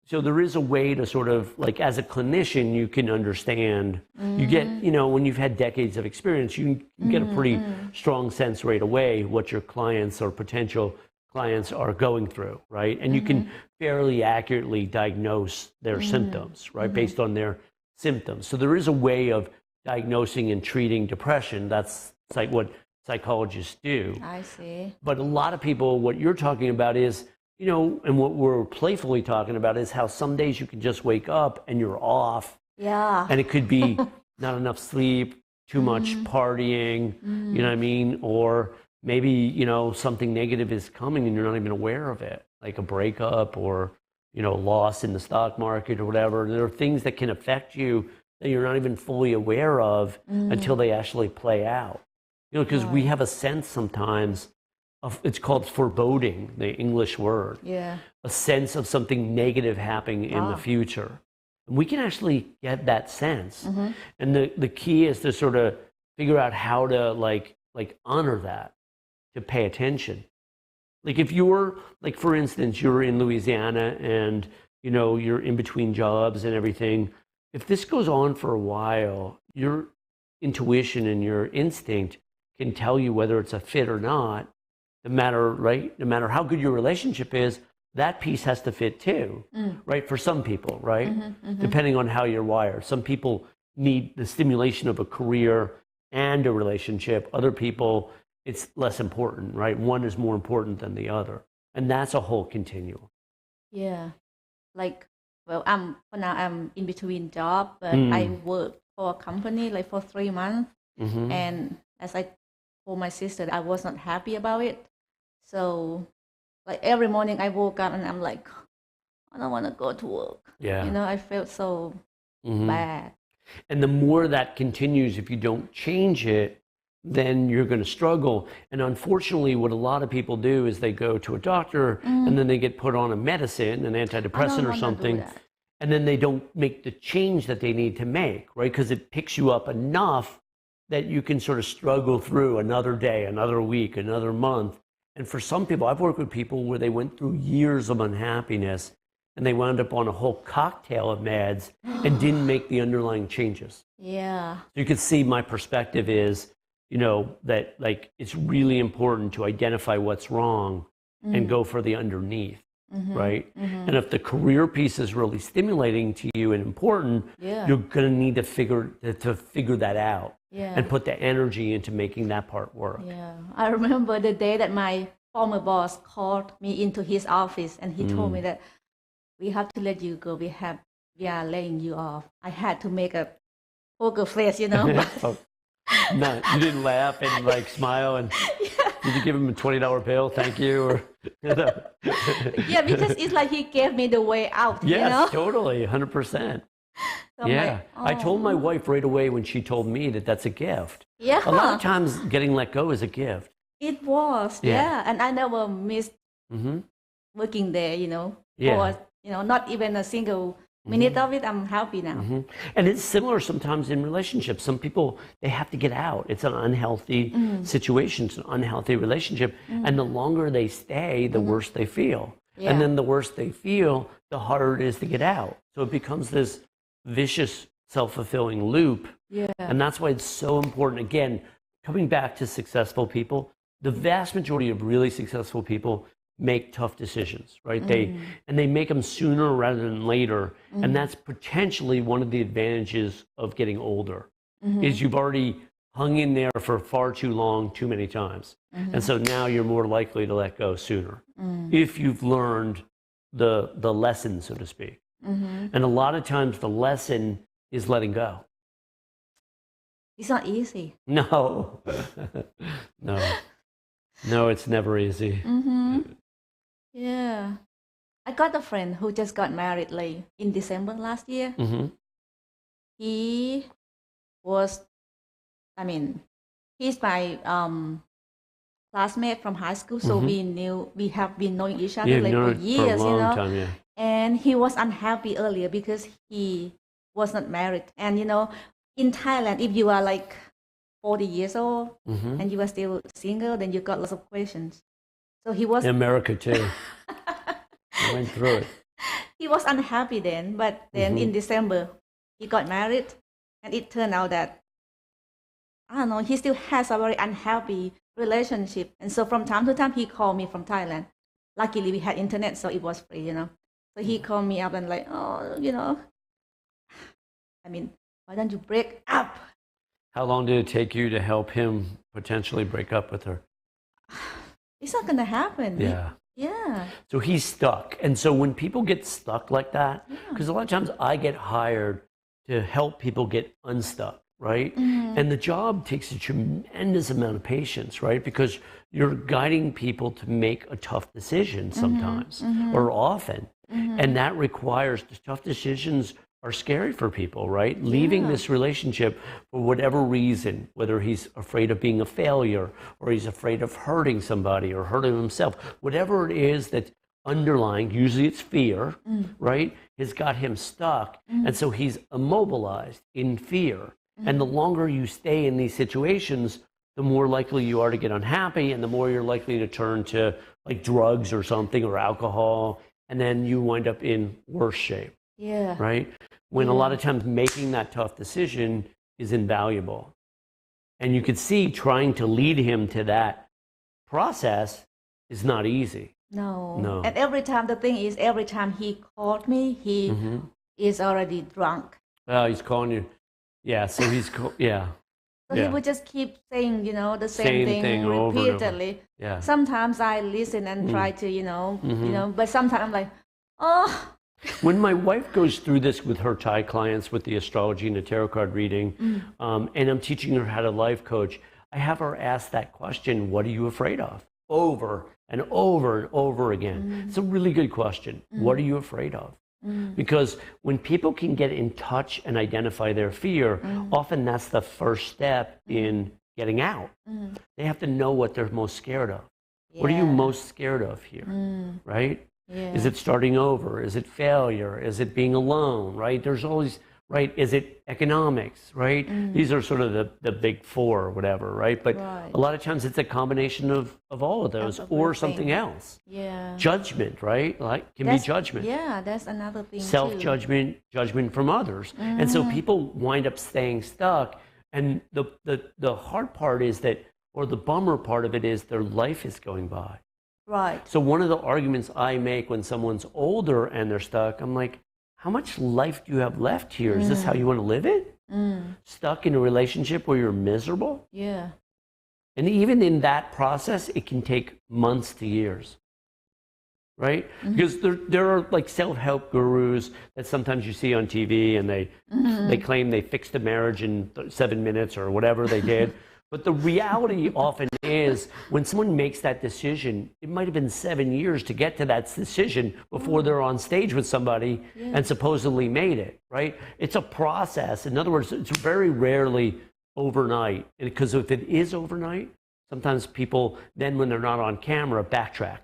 So there is a way to sort of, like, as a clinician, you can understand. You get, you know, when you've had decades of experience, you can get a pretty strong sense right away what your clients or potential clients are going through, right? And you can fairly accurately diagnose their symptoms, right, based on their symptoms. So there is a way of diagnosing and treating depression. That's like what psychologists do. I see. But a lot of people, what you're talking about is, you know, and what we're playfully talking about is how some days you can just wake up and you're off. Yeah. And it could be not enough sleep, too much partying, you know what I mean? Or maybe, you know, something negative is coming and you're not even aware of it, like a breakup or, you know, loss in the stock market or whatever. There are things that can affect you that you're not even fully aware of until they actually play out. You know, because we have a sense sometimes of, it's called foreboding, the English word. Yeah. A sense of something negative happening in the future. And we can actually get that sense. And the key is to sort of figure out how to like honor that, to pay attention. Like if you're, like for instance, you're in Louisiana and, you know, you're in between jobs and everything. If this goes on for a while, your intuition and your instinct can tell you whether it's a fit or not. No matter how good your relationship is, that piece has to fit too, right? For some people, right? Depending on how you're wired. Some people need the stimulation of a career and a relationship. Other people, it's less important, right? One is more important than the other. And that's a whole continuum. Yeah. Like, well, for now I'm in between job, but I work for a company like for 3 months. And as I told my sister, I was not happy about it. So like every morning I woke up and I'm like, I don't want to go to work. Yeah. You know, I felt so bad. And the more that continues, if you don't change it, then you're going to struggle. And unfortunately, what a lot of people do is they go to a doctor and then they get put on a medicine, an antidepressant or something, and then they don't make the change that they need to make, right? Because it picks you up enough that you can sort of struggle through another day, another week, another month. And for some people, I've worked with people where they went through years of unhappiness and they wound up on a whole cocktail of meds and didn't make the underlying changes. Yeah. So you can see my perspective is, you know, that like it's really important to identify what's wrong and go for the underneath, right? And if the career piece is really stimulating to you and important, you're going to need to figure that out and put the energy into making that part work. Yeah. I remember the day that my former boss called me into his office and he told me that we have to let you go. We are laying you off. I had to make a poker face, you know. No, you didn't laugh and like smile and did you give him a $20 bill? Thank you. Or, you know? Yeah, because it's like he gave me the way out. Yes, you know? Totally, 100%. So Yeah, like, I told my wife right away when she told me that that's a gift. Yeah. A lot of times getting let go is a gift. It was, Yeah. yeah. And I never missed working there, you know, Yeah. for, you know, not even a single minute of it. I'm happy now. And it's similar sometimes in relationships. Some people, they have to get out. It's an unhealthy situation. It's an unhealthy relationship. And the longer they stay, the worse they feel. Yeah. And then the worse they feel, the harder it is to get out. So it becomes this vicious, self-fulfilling loop. Yeah. And that's why it's so important. Again, coming back to successful people, the vast majority of really successful people make tough decisions, right? They make them sooner rather than later. And that's potentially one of the advantages of getting older, is you've already hung in there for far too long, too many times. And so now you're more likely to let go sooner if you've learned the lesson, so to speak. And a lot of times the lesson is letting go. It's not easy. No, no, it's never easy. Yeah. I got a friend who just got married like in December last year. He was, I mean, he's my classmate from high school, so we have been knowing each other like for years, for a long you know. time, yeah. And he was unhappy earlier because he was not married. And you know, in Thailand, if you are like 40 years old and you are still single, then you got lots of questions. So he was In America too. I went through it. He was unhappy then, but then in December he got married, and it turned out that I don't know, he still has a very unhappy relationship. And so from time to time he called me from Thailand. Luckily we had internet, so it was free, you know. So he called me up and like, oh, you know, I mean, why don't you break up? How long did it take you to help him potentially break up with her? It's not gonna happen. Yeah. Yeah. So he's stuck. And so when people get stuck like that, because a lot of times I get hired to help people get unstuck, right? And the job takes a tremendous amount of patience, right? Because you're guiding people to make a tough decision sometimes or often. And that requires, the tough decisions are scary for people, right? Leaving this relationship for whatever reason, whether he's afraid of being a failure or he's afraid of hurting somebody or hurting himself, whatever it is that's underlying, usually it's fear, right, has got him stuck. And so he's immobilized in fear. And the longer you stay in these situations, the more likely you are to get unhappy, and the more you're likely to turn to like drugs or something or alcohol, and then you wind up in worse shape. Yeah. Right? When a lot of times making that tough decision is invaluable. And you could see trying to lead him to that process is not easy. No. And every time, the thing is, every time he called me, he is already drunk. Oh, he's calling you. Yeah, so he's, yeah. So he would just keep saying, you know, the same thing over and repeatedly. over. Yeah. Sometimes I listen and try to, you know, but sometimes I'm like, oh. When my wife goes through this with her Thai clients with the astrology and the tarot card reading, and I'm teaching her how to life coach, I have her ask that question, what are you afraid of? Over and over and over again. It's a really good question. What are you afraid of? Because when people can get in touch and identify their fear, often that's the first step in getting out. They have to know what they're most scared of. What are you most scared of here, right? Yeah. Is it starting over? Is it failure? Is it being alone, right? There's always, right? Is it economics, right? These are sort of the big four or whatever, right? But a lot of times it's a combination of all of those or something else. Yeah. Judgment, right? Like can be judgment. Yeah, that's another thing. Self-judgment, judgment from others. And so people wind up staying stuck. And the hard part is that, or the bummer part of it is their life is going by. Right. So one of the arguments I make when someone's older and they're stuck, I'm like, how much life do you have left here? Is this how you want to live it? Stuck in a relationship where you're miserable? Yeah. And even in that process, it can take months to years, right? Because there are like self-help gurus that sometimes you see on TV, and they claim they fixed a marriage in 7 minutes or whatever they did. But the reality often is when someone makes that decision, it might have been 7 years to get to that decision before they're on stage with somebody and supposedly made it, right? It's a process. In other words, it's very rarely overnight. Because if it is overnight, sometimes people then, when they're not on camera, backtrack.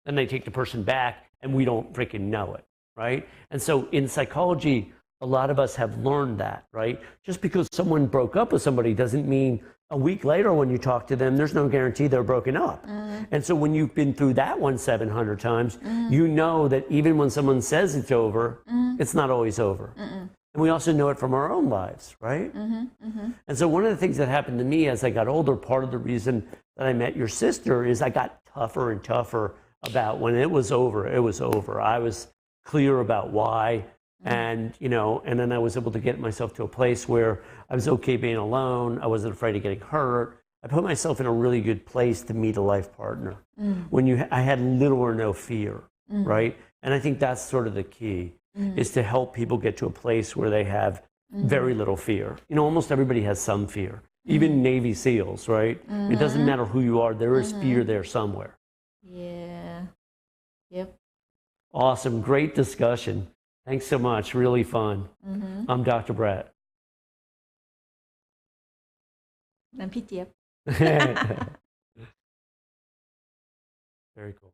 and they take the person back and we don't freaking know it, right? And so in psychology, a lot of us have learned that, right? Just because someone broke up with somebody doesn't mean a week later when you talk to them, there's no guarantee they're broken up. And so when you've been through that one 700 times, you know that even when someone says it's over, it's not always over. And we also know it from our own lives, right? And so one of the things that happened to me as I got older, part of the reason that I met your sister is I got tougher and tougher about when it was over, it was over. I was clear about why. And, you know, and then I was able to get myself to a place where I was okay being alone. I wasn't afraid of getting hurt. I put myself in a really good place to meet a life partner when I had little or no fear, right? And I think that's sort of the key, is to help people get to a place where they have very little fear. You know, almost everybody has some fear, even Navy SEALs, right? It doesn't matter who you are, there is fear there somewhere. Yeah. Yep. Awesome. Great discussion. Thanks so much. Really fun. I'm Dr. Brett. I'm P. Jeff. Very cool.